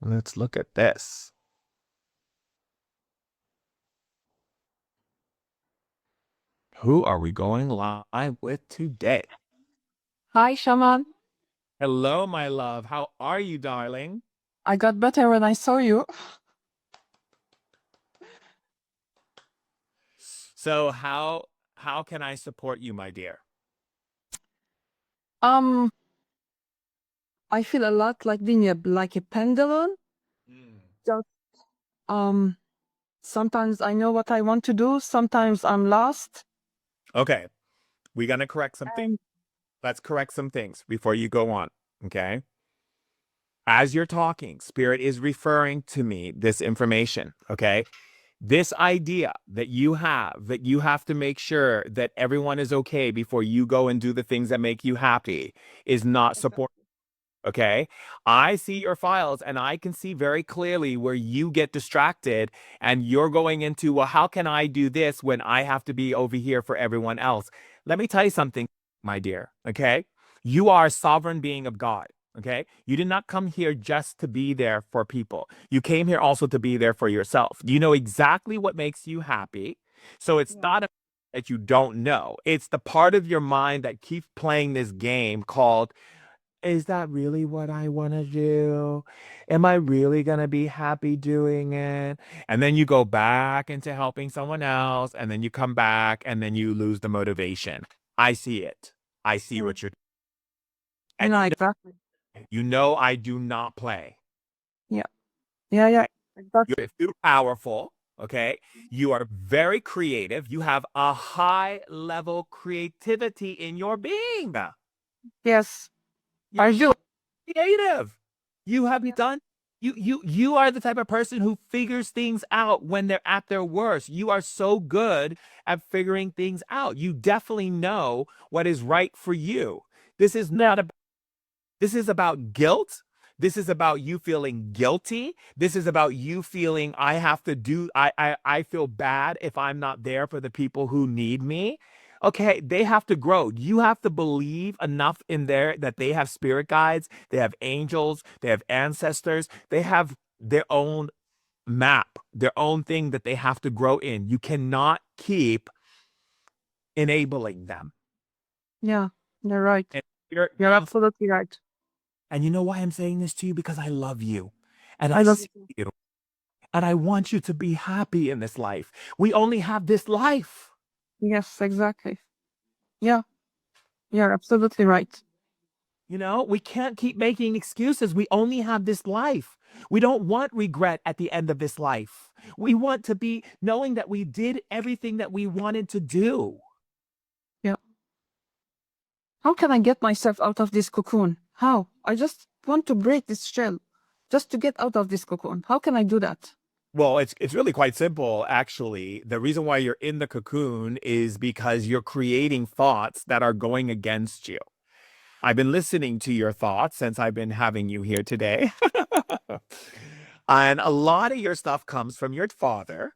Let's look at this. Who are we going live with today? Hi, Shaman. Hello, my love. How are you, darling? I got better when I saw you. So how can I support you, my dear? Um, I feel a lot like being like a pendulum. Just um, sometimes I know what I want to do. Sometimes I'm lost. Okay, we're gonna correct something. And Let's correct some things before you go on. Okay. As you're talking, Spirit is referring to me this information. Okay. This idea that you have to make sure that everyone is okay before you go and do the things that make you happy is not support. Okay. I see your files and I can see very clearly where you get distracted and you're going into, well, how can I do this when I have to be over here for everyone else? Let me tell you something, my dear. Okay. You are a sovereign being of God. Okay. You did not come here just to be there for people. You came here also to be there for yourself. You know exactly what makes you happy. So it's yeah, not that you don't know. It's the part of your mind that keeps playing this game called, is that really what I want to do? Am I really going to be happy doing it? And then you go back into helping someone else, and then you come back, and then you lose the motivation. I see it. I see yeah, what you're, you and know exactly. you know I do not play. Yeah, yeah, yeah, exactly. You're too powerful. Okay. You are very creative. You have a high level creativity in your being. Yes, You're I do. creative. You have Yeah. done you are the type of person who figures things out when they're at their worst. You are so good at figuring things out. You definitely know what is right for you. This is Yeah. not a this is about guilt. This is about you feeling guilty. This is about you feeling I have to do I feel bad if I'm not there for the people who need me. Okay, they have to grow. You have to believe enough in there that they have spirit guides, they have angels, they have ancestors, they have their own map, their own thing that they have to grow in. You cannot keep enabling them. Yeah, you're right. And you're, You're absolutely right. and you know why I'm saying this to you? Because I love you. And I I love see you too. you. And I want you to be happy in this life. We only have this life. Yes, exactly. Yeah, you're absolutely right. We can't keep making excuses. We only have this life. We don't want regret at the end of this life. We want to be knowing that we did everything that we wanted to do. Yeah. How can I get myself out of this cocoon? How? I just want to break this shell, just to get out of this cocoon. How can I do that? Well, it's really quite simple, actually. The reason why you're in the cocoon is because you're creating thoughts that are going against you. I've been listening to your thoughts since I've been having you here today. And a lot of your stuff comes from your father.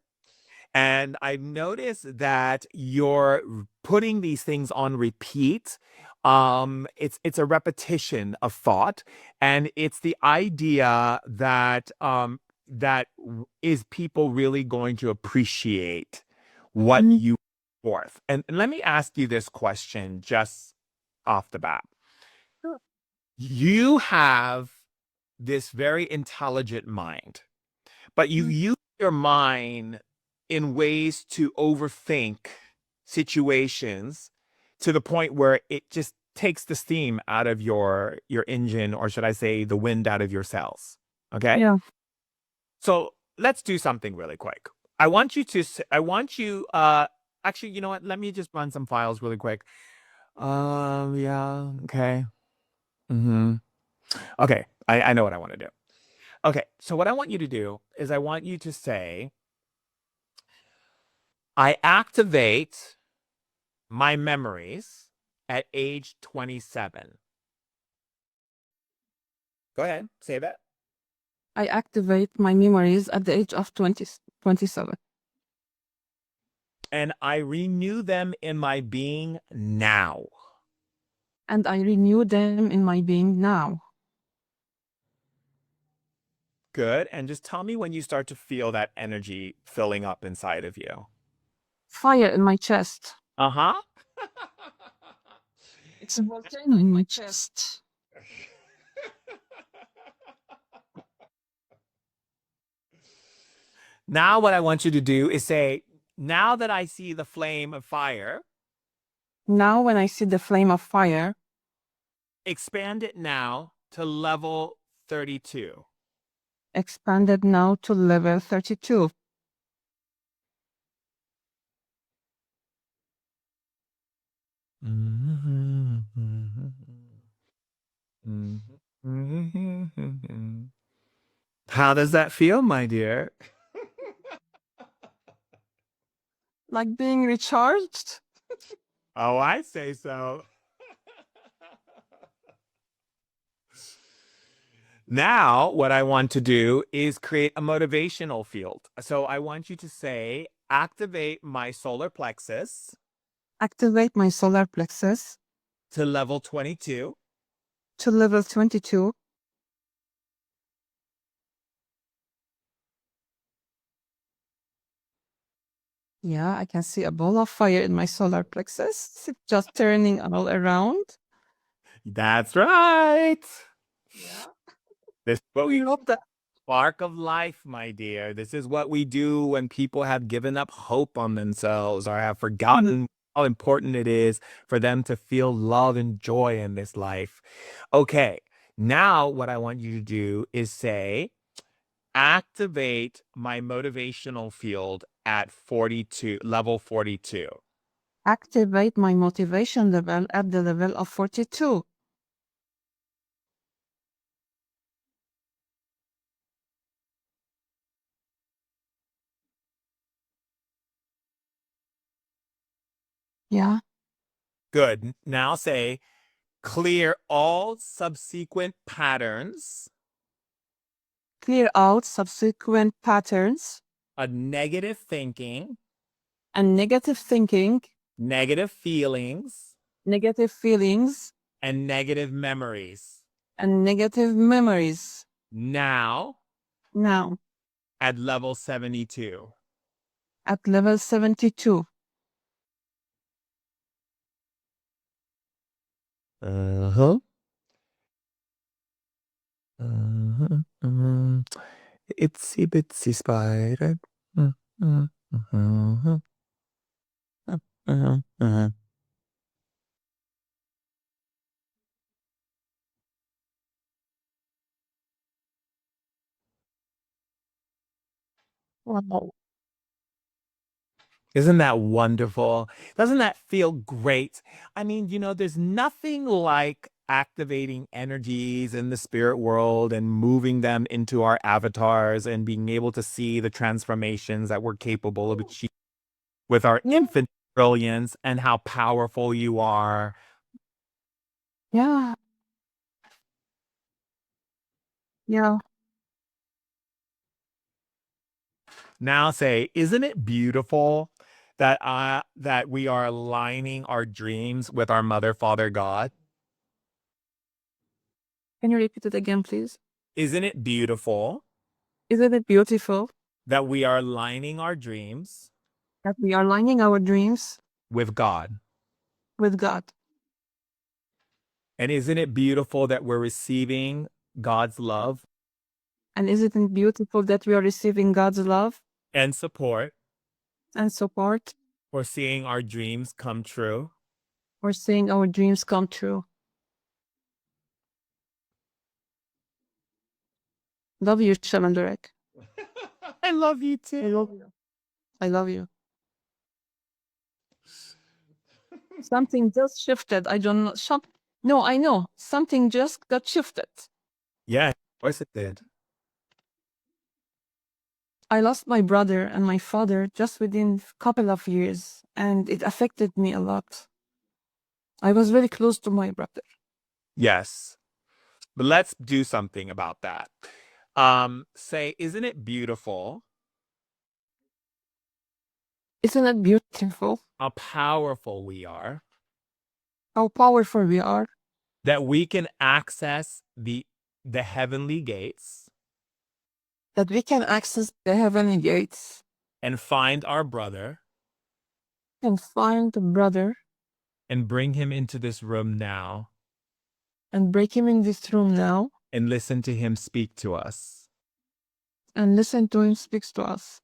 And I've noticed that you're putting these things on repeat. It's a repetition of thought, and it's the idea that is people really going to appreciate what Mm, you forth. And let me ask you this question just off the bat. sure. You have this very intelligent mind, but you Mm, use your mind in ways to overthink situations to the point where it just takes the steam out of your engine, or should I say the wind out of your sails. Okay? yeah. So let's do something really quick. I want you actually, you know what? Let me just run some files really quick. Yeah, okay. Mm-hmm. Okay, I know what I want to do. Okay, so what I want you to do is I want you to say, I activate my memories at age 27. Go ahead, say that. I activate my memories at the age of 27, And I renew them in my being now. and I renew them in my being now. Good. And just tell me when you start to feel that energy filling up inside of you. Fire in my chest. Uh huh. It's a volcano in my chest. Now, what I want you to do is say, now that I see the flame of fire, Now, when I see the flame of fire, expand it now to level 32. expanded now to level 32. How does that feel, my dear? Like being recharged. Oh, I say so. Now, what I want to do is create a motivational field. So I want you to say, activate my solar plexus Activate my solar plexus to level 22. to level 22. Yeah, I can see a ball of fire in my solar plexus, just turning all around. That's right. Yeah. This is what I we love that. spark of life, my dear. This is what we do when people have given up hope on themselves or have forgotten how important it is for them to feel love and joy in this life. Okay, now what I want you to do is say, activate my motivational field at 42, level 42. Activate my motivation level at the level of 42. Yeah. Good. Now say, clear all subsequent patterns Clear out subsequent patterns of negative thinking, and negative thinking, negative feelings, negative feelings, and negative memories. and negative memories. Now Now, at level 72. at level 72. Uh-huh. Uh-huh. Itsy bitsy spider. Uh-huh. Uh-huh. Uh-huh. Uh-huh. Wow. Isn't that wonderful? Doesn't that feel great? I mean, there's nothing like activating energies in the spirit world and moving them into our avatars and being able to see the transformations that we're capable of achieving with our Yeah. infinite brilliance and how powerful you are. Yeah. Yeah. Now say, isn't it beautiful that we are aligning our dreams with our mother, father, God? Can you repeat it again, please? Isn't it beautiful Isn't it beautiful that we are aligning our dreams that we are aligning our dreams with God? with God? And isn't it beautiful that we're receiving God's love And isn't it beautiful that we are receiving God's love and support and support for seeing our dreams come true? or seeing our dreams come true? Love you, Shaman Durek. I love you I too. love you. I love you. Something just shifted. I don't know. No, I know. Something just got shifted. Yeah, of course it did. I lost my brother and my father just within a couple of years, and it affected me a lot. I was very close to my brother. Yes. But let's do something about that. Say, isn't it beautiful Isn't it beautiful how powerful we are how powerful we are, that we can access the heavenly gates that we can access the heavenly gates and find our brother and find the brother and bring him into this room now and break him in this room now and listen to him speak to us? and listen to him speak to us?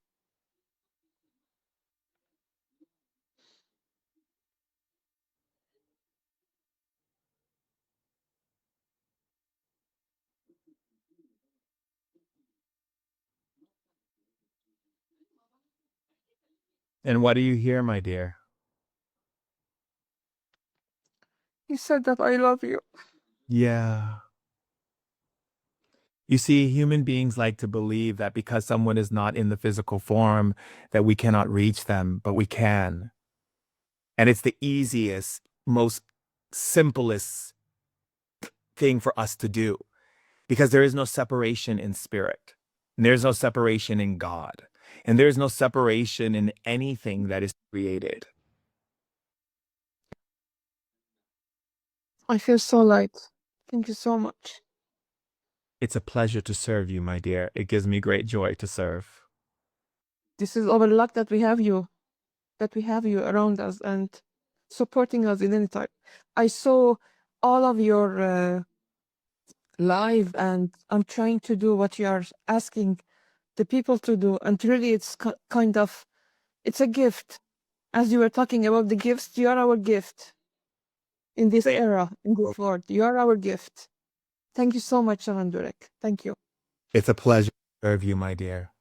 And what do you hear, my dear? He said that I love you. Yeah. You see, human beings like to believe that because someone is not in the physical form, that we cannot reach them, but we can. And it's the easiest, most simplest thing for us to do because there is no separation in spirit. And there's no separation in God. And there's no separation in anything that is created. I feel so light. Thank you so much. It's a pleasure to serve you, my dear. It gives me great joy to serve. This is our luck that we have you, around us and supporting us in any time. I saw all of your live, and I'm trying to do what you are asking the people to do, and really it's kind of, it's a gift. As you were talking about the gifts, you are our gift in this era, in this world. You are our gift. Thank you so much, Shaman Durek. Thank you. It's a pleasure to serve you, my dear.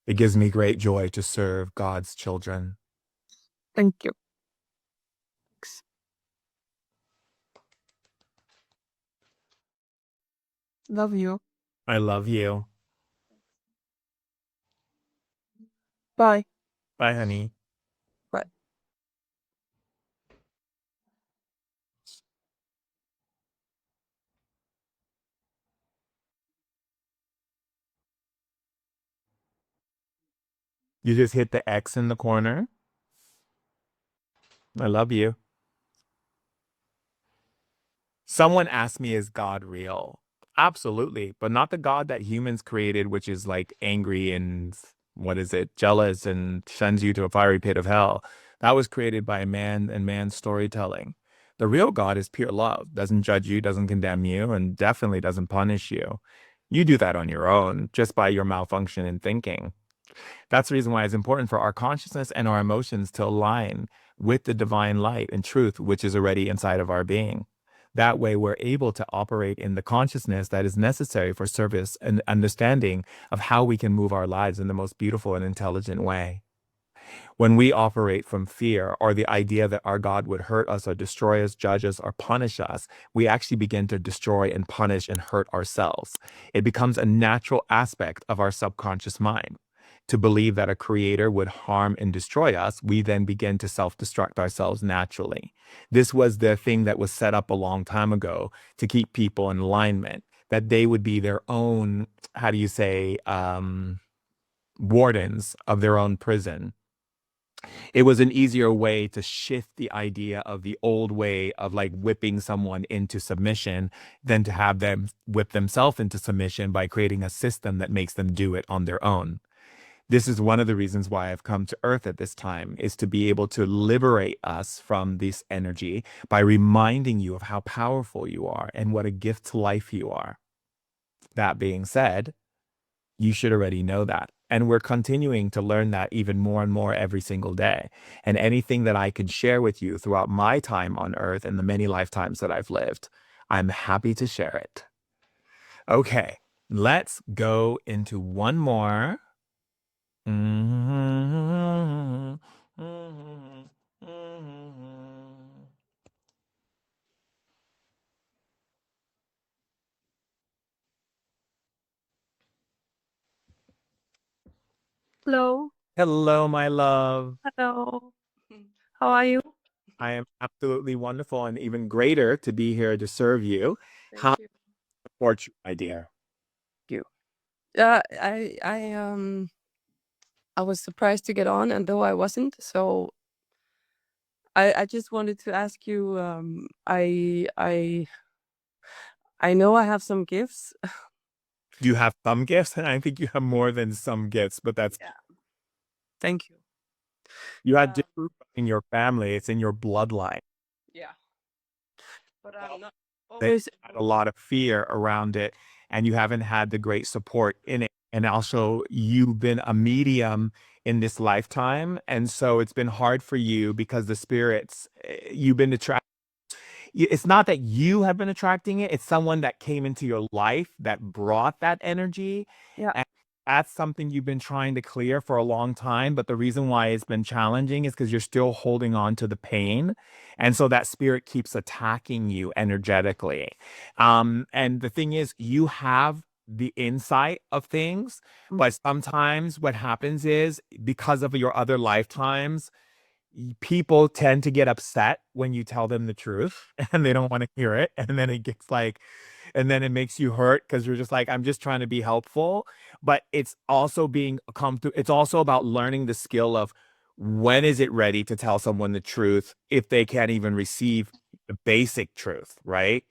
It gives me great joy to serve God's children. Thank you. Thanks. Love you. I love you. Bye. Bye, honey. Bye. You just hit the X in the corner. I love you. Someone asked me, is God real? Absolutely, but not the God that humans created, which is like angry and what is it, jealous and sends you to a fiery pit of hell. That was created by man and man's storytelling. The real God is pure love, doesn't judge you, doesn't condemn you, and definitely doesn't punish you. You do that on your own, just by your malfunction in thinking. That's the reason why it's important for our consciousness and our emotions to align with the divine light and truth, which is already inside of our being. That way, we're able to operate in the consciousness that is necessary for service and understanding of how we can move our lives in the most beautiful and intelligent way. When we operate from fear or the idea that our God would hurt us or destroy us, judge us, or punish us, we actually begin to destroy and punish and hurt ourselves. It becomes a natural aspect of our subconscious mind to believe that a creator would harm and destroy us, we then begin to self-destruct ourselves naturally. This was the thing that was set up a long time ago to keep people in alignment, that they would be their own, how do you say, wardens of their own prison. It was an easier way to shift the idea of the old way of like whipping someone into submission than to have them whip themselves into submission by creating a system that makes them do it on their own. This is one of the reasons why I've come to Earth at this time, is to be able to liberate us from this energy by reminding you of how powerful you are and what a gift to life you are. That being said, you should already know that. And we're continuing to learn that even more and more every single day. And anything that I can share with you throughout my time on Earth and the many lifetimes that I've lived, I'm happy to share it. Okay, let's go into one more. Hello. Hello, my love. Hello. How are you? I am absolutely wonderful and even greater to be here to serve you. Thank How you. support you, my dear? You. I was surprised to get on, and though I wasn't, so I just wanted to ask you. I know I have some gifts. You have some gifts, and I think you have more than some gifts, but that's Yeah. Thank you. you had Um, different in your family. It's in your bloodline. yeah, but I'm not They always had a able. lot of fear around it, and you haven't had the great support in it. And also, you've been a medium in this lifetime, and so it's been hard for you because the spirits you've been attracted. It's not that you have been attracting it, it's someone that came into your life that brought that energy. Yeah. And that's something you've been trying to clear for a long time. But the reason why it's been challenging is because you're still holding on to the pain. And so that spirit keeps attacking you energetically. And the thing is, you have the insight of things, Mm. but sometimes what happens is because of your other lifetimes, people tend to get upset when you tell them the truth and they don't want to hear it. And then it gets like, and then it makes you hurt because you're just like, I'm just trying to be helpful. But it's also being come through, it's also about learning the skill of when is it ready to tell someone the truth if they can't even receive the basic truth, right?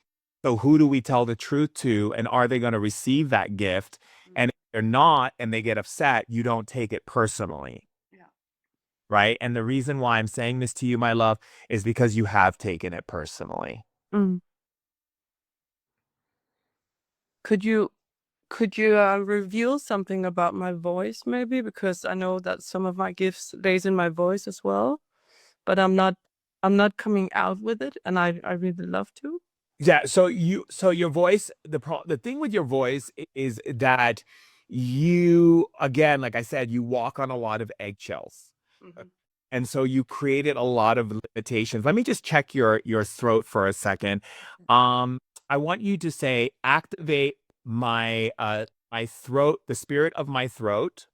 So who do we tell the truth to, and are they going to receive that gift? And if they're not and they get upset, you don't take it personally, Yeah. right? And the reason why I'm saying this to you, my love, is because you have taken it personally. Mm. Could you reveal something about my voice, maybe? Because I know that some of my gifts lays in my voice as well, but I'm not coming out with it, and I really love to. Yeah, so your voice, the thing with your voice is that you, again, like I said, you walk on a lot of eggshells. Hmm. And so you created a lot of limitations. Let me just check your throat for a second. Um, I want you to say activate my throat, the spirit of my throat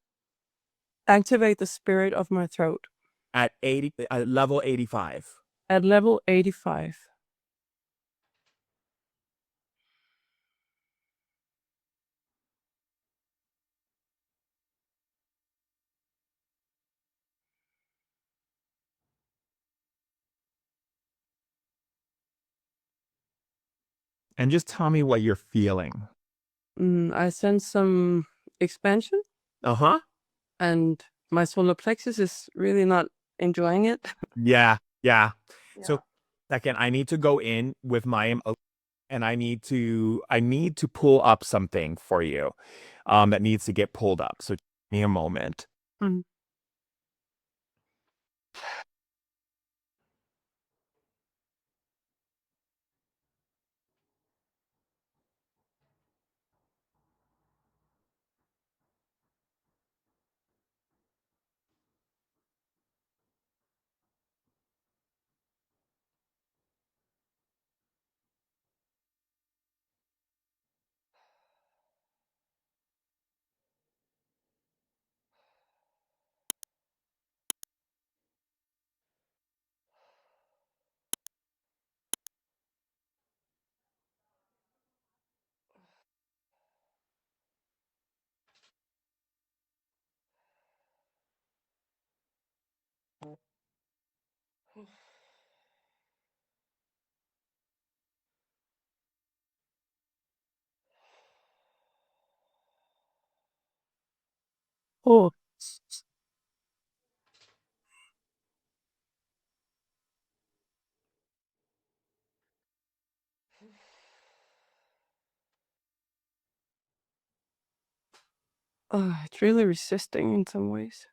Activate the spirit of my throat at 80 level 85. at level 85. And just tell me what you're feeling. I sense some expansion, Uh-huh. and my solar plexus is really not enjoying it. Yeah, yeah. So Yeah. second, I need to go in with my and I need to pull up something for you that needs to get pulled up. So give me a moment. Mm. Oh, it's really resisting in some ways.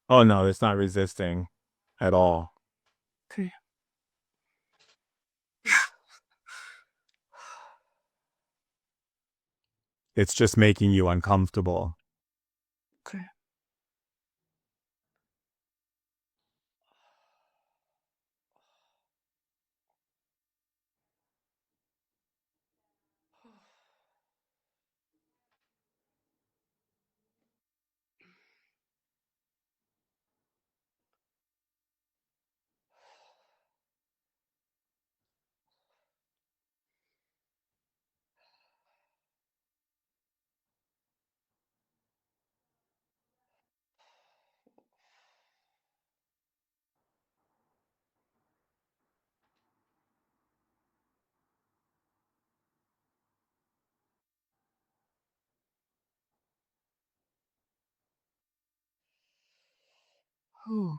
Oh no, it's not resisting at all. Okay. It's just making you uncomfortable. Okay. Oh,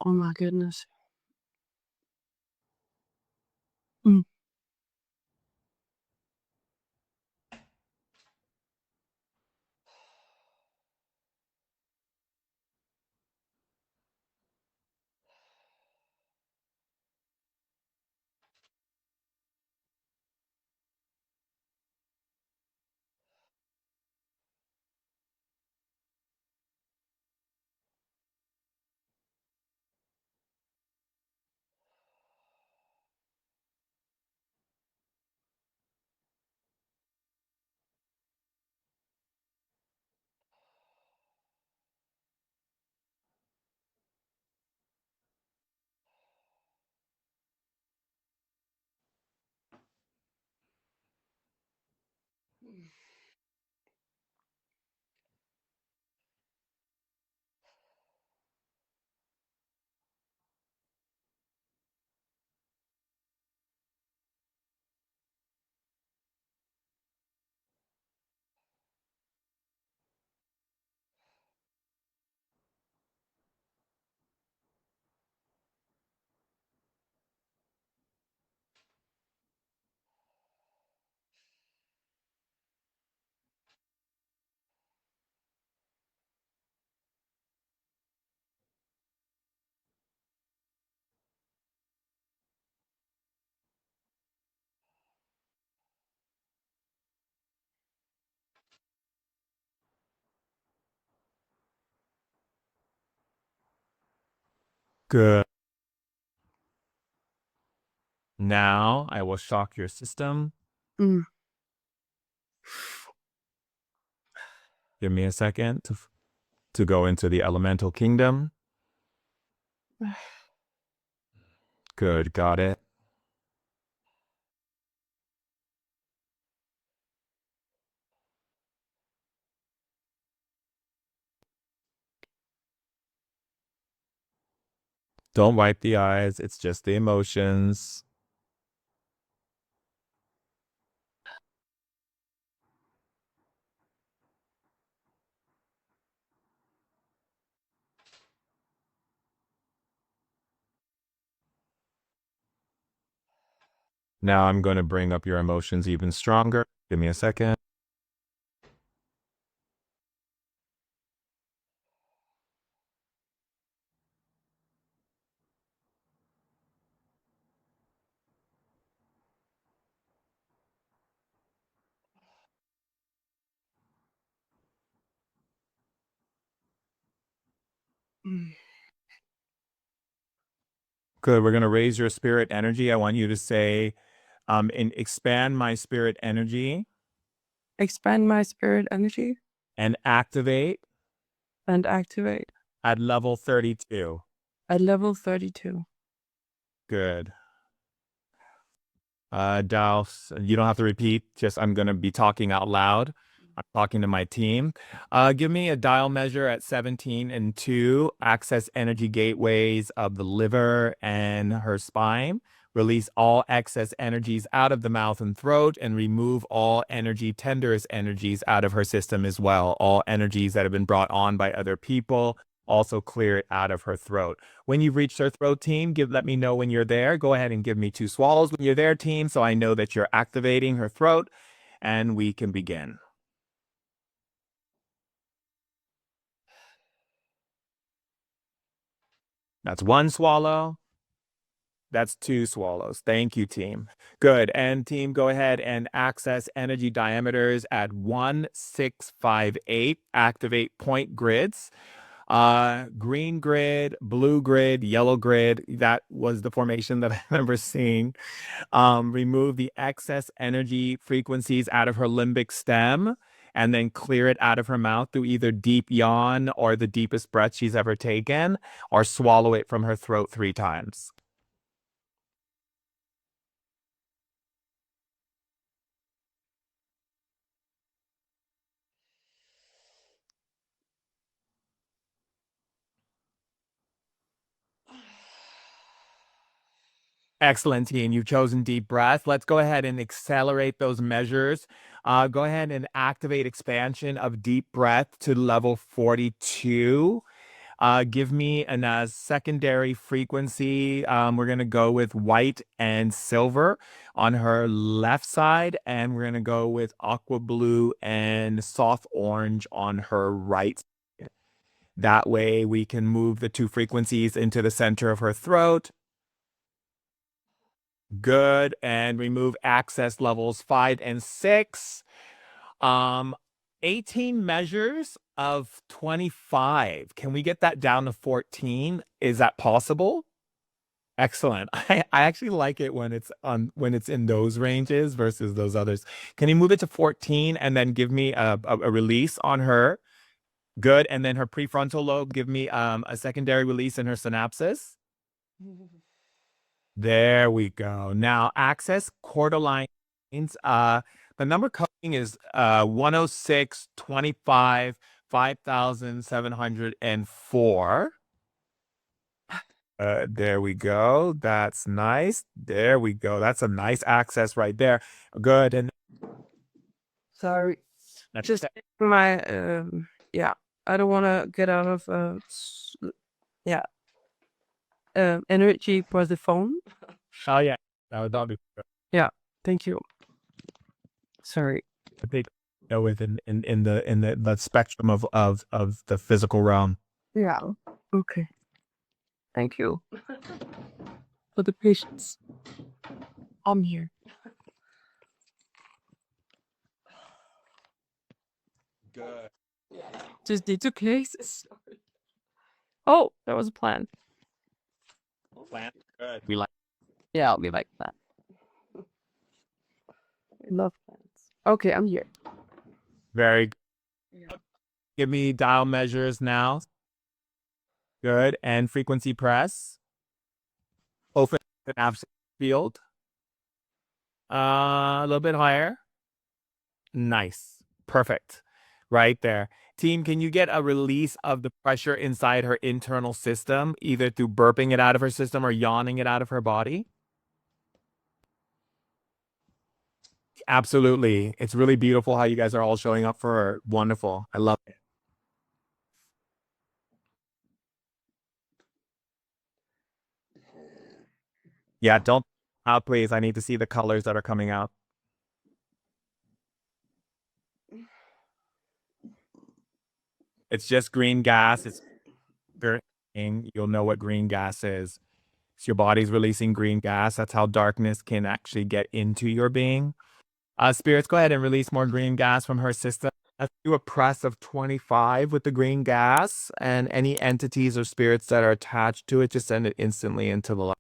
oh my goodness. Mm. Good. Now I will shock your system. Mm. Give me a second to go into the elemental kingdom. Good, got it. Don't wipe the eyes. It's just the emotions. Now I'm going to bring up your emotions even stronger. Give me a second. Mm. Good. We're going to raise your spirit energy. I want you to say, and expand my spirit energy Expand my spirit energy and activate and activate at level 32. at level 32. Good. Dallas, you don't have to repeat. Just I'm going to be talking out loud. I'm talking to my team. Give me a dial measure at 17 and 2. Access energy gateways of the liver and her spine. Release all excess energies out of the mouth and throat and remove all energy, tenderest energies out of her system as well. All energies that have been brought on by other people. Also clear it out of her throat. When you've reached her throat, team, let me know when you're there. Go ahead and give me 2 swallows when you're there, team, so I know that you're activating her throat, and we can begin. That's 1 swallow. That's 2 swallows. Thank you, team. Good. And team, go ahead and access energy diameters at 1658. Activate point grids. Green grid, blue grid, yellow grid. That was the formation that I remember seeing. Remove the excess energy frequencies out of her limbic stem and then clear it out of her mouth through either deep yawn or the deepest breath she's ever taken, or swallow it from her throat 3 times. Excellent, team. You've chosen deep breath. Let's go ahead and accelerate those measures. Go ahead and activate expansion of deep breath to level 42. Give me a secondary frequency. We're going to go with white and silver on her left side, and we're going to go with aqua blue and soft orange on her right. That way we can move the 2 frequencies into the center of her throat. Good. And remove access levels 5 and 6. 18 measures of 25. Can we get that down to 14? Is that possible? Excellent. I actually like it when it's in those ranges versus those others. Can you move it to 14 and then give me a release on her? Good. And then her prefrontal lobe, give me a secondary release in her synapses. There we go. Now access quarter lines. The number coding is 106, 25, 5,704. There we go. That's nice. There we go. That's a nice access right there. Good. And Sorry. that's Just my yeah. I don't want to get out of yeah. Energy for the phone. oh yeah, that would be good. Yeah. Thank you. Sorry. I think within in the spectrum of the physical realm. Yeah. Okay. Thank you for the patience. I'm here. Good. Just need to case. Oh, that was a plan. Plant. Good. We like. Yeah, I'll be like that. I love plants. Okay, I'm here. Very good. Give me dial measures now. Good. And frequency press. Open the nav field. A little bit higher. Nice. Perfect. Right there. Team, can you get a release of the pressure inside her internal system, either through burping it out of her system or yawning it out of her body? Absolutely. It's really beautiful how you guys are all showing up for her. Wonderful. I love it. Yeah, don't out, please. I need to see the colors that are coming out. It's just green gas. It's very, you'll know what green gas is. It's your body's releasing green gas. That's how darkness can actually get into your being. Spirits, go ahead and release more green gas from her system. Let's do a press of 25 with the green gas, and any entities or spirits that are attached to it, just send it instantly into the light.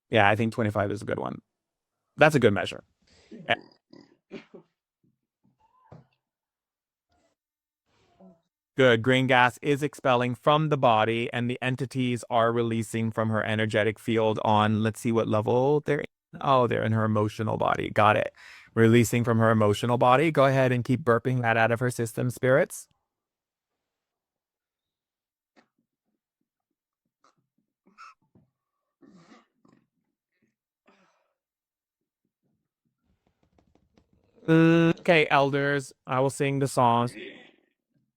Yeah, I think 25 is a good one. That's a good measure. Good. Green gas is expelling from the body, and the entities are releasing from her energetic field on, let's see what level they're in. Oh, they're in her emotional body. Got it. releasing from her emotional body. Go ahead and keep burping that out of her system, spirits. Okay, elders, I will sing the song.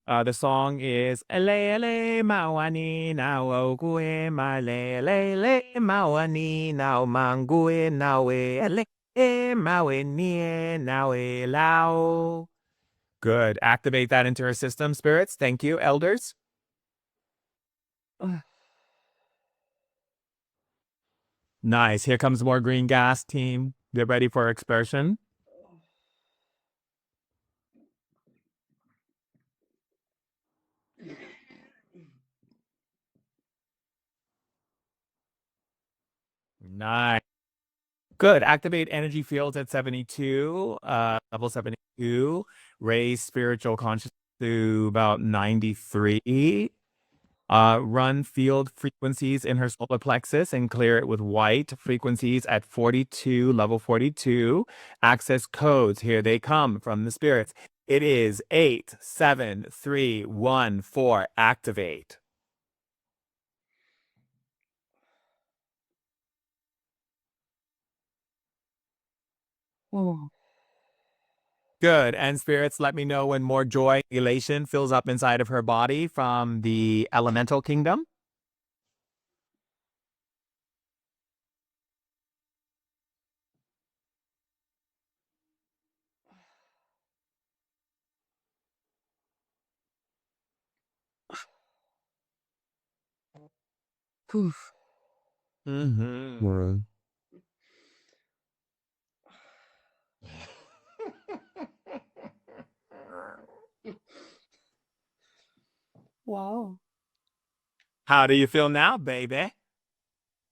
The song is Ele ele mawani now okue male ele mawani now mangue now ele mawe nie now lao. Good. Activate that into her system, spirits. Thank you, elders. Nice. Here comes more green gas, team. Get ready for expression. Nice. Good. Activate energy fields at 72, level 72. Raise spiritual consciousness to about 93. Run field frequencies in her solar plexus and clear it with white frequencies at 42, level 42. Access codes. Here they come from the spirits. It is 87314. Activate. Oh. Good. And spirits, let me know when more joy, elation fills up inside of her body from the elemental kingdom. Poof. Mm-hmm. Wow. How do you feel now, baby?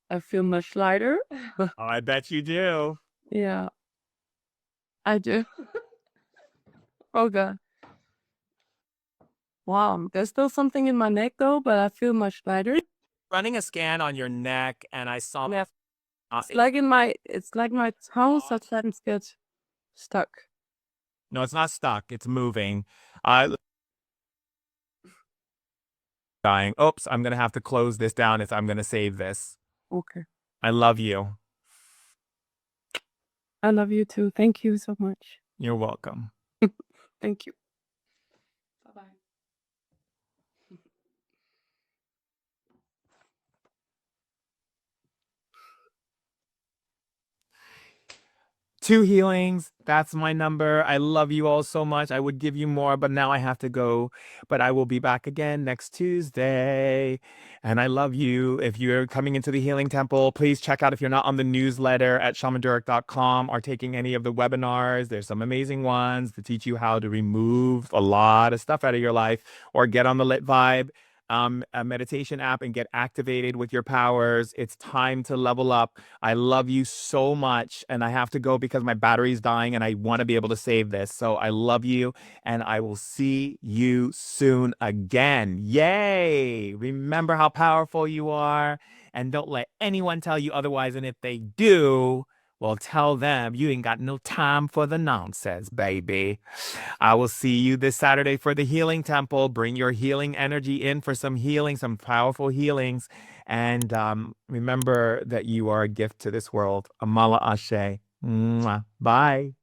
I feel much lighter. Oh, I bet you do. Yeah, I do. Oh God. Wow. There's still something in my neck though, but I feel much lighter. Running a scan on your neck, and I saw. Yeah. It's like my tongue sometimes gets stuck. No, it's not stuck. It's moving. Dying. Oops, I'm gonna have to close this down if I'm gonna save this. Okay. I love you. I love you too. Thank you so much. You're welcome. Thank you. Bye-bye. Two healings. That's my number. I love you all so much. I would give you more, but now I have to go. But I will be back again next Tuesday. And I love you. If you're coming into the Healing Temple, please check out if you're not on the newsletter at shamandurek.com or taking any of the webinars. There's some amazing ones to teach you how to remove a lot of stuff out of your life or get on the Lit Vibe. A meditation app and get activated with your powers. It's time to level up. I love you so much. And I have to go because my battery's dying and I want to be able to save this. So I love you and I will see you soon again. Yay! Remember how powerful you are and don't let anyone tell you otherwise. And if they do, well, tell them you ain't got no time for the nonsense, baby. I will see you this Saturday for the Healing Temple. Bring your healing energy in for some healing, some powerful healings. And remember that you are a gift to this world. Amala Ashe. Mwah. Bye.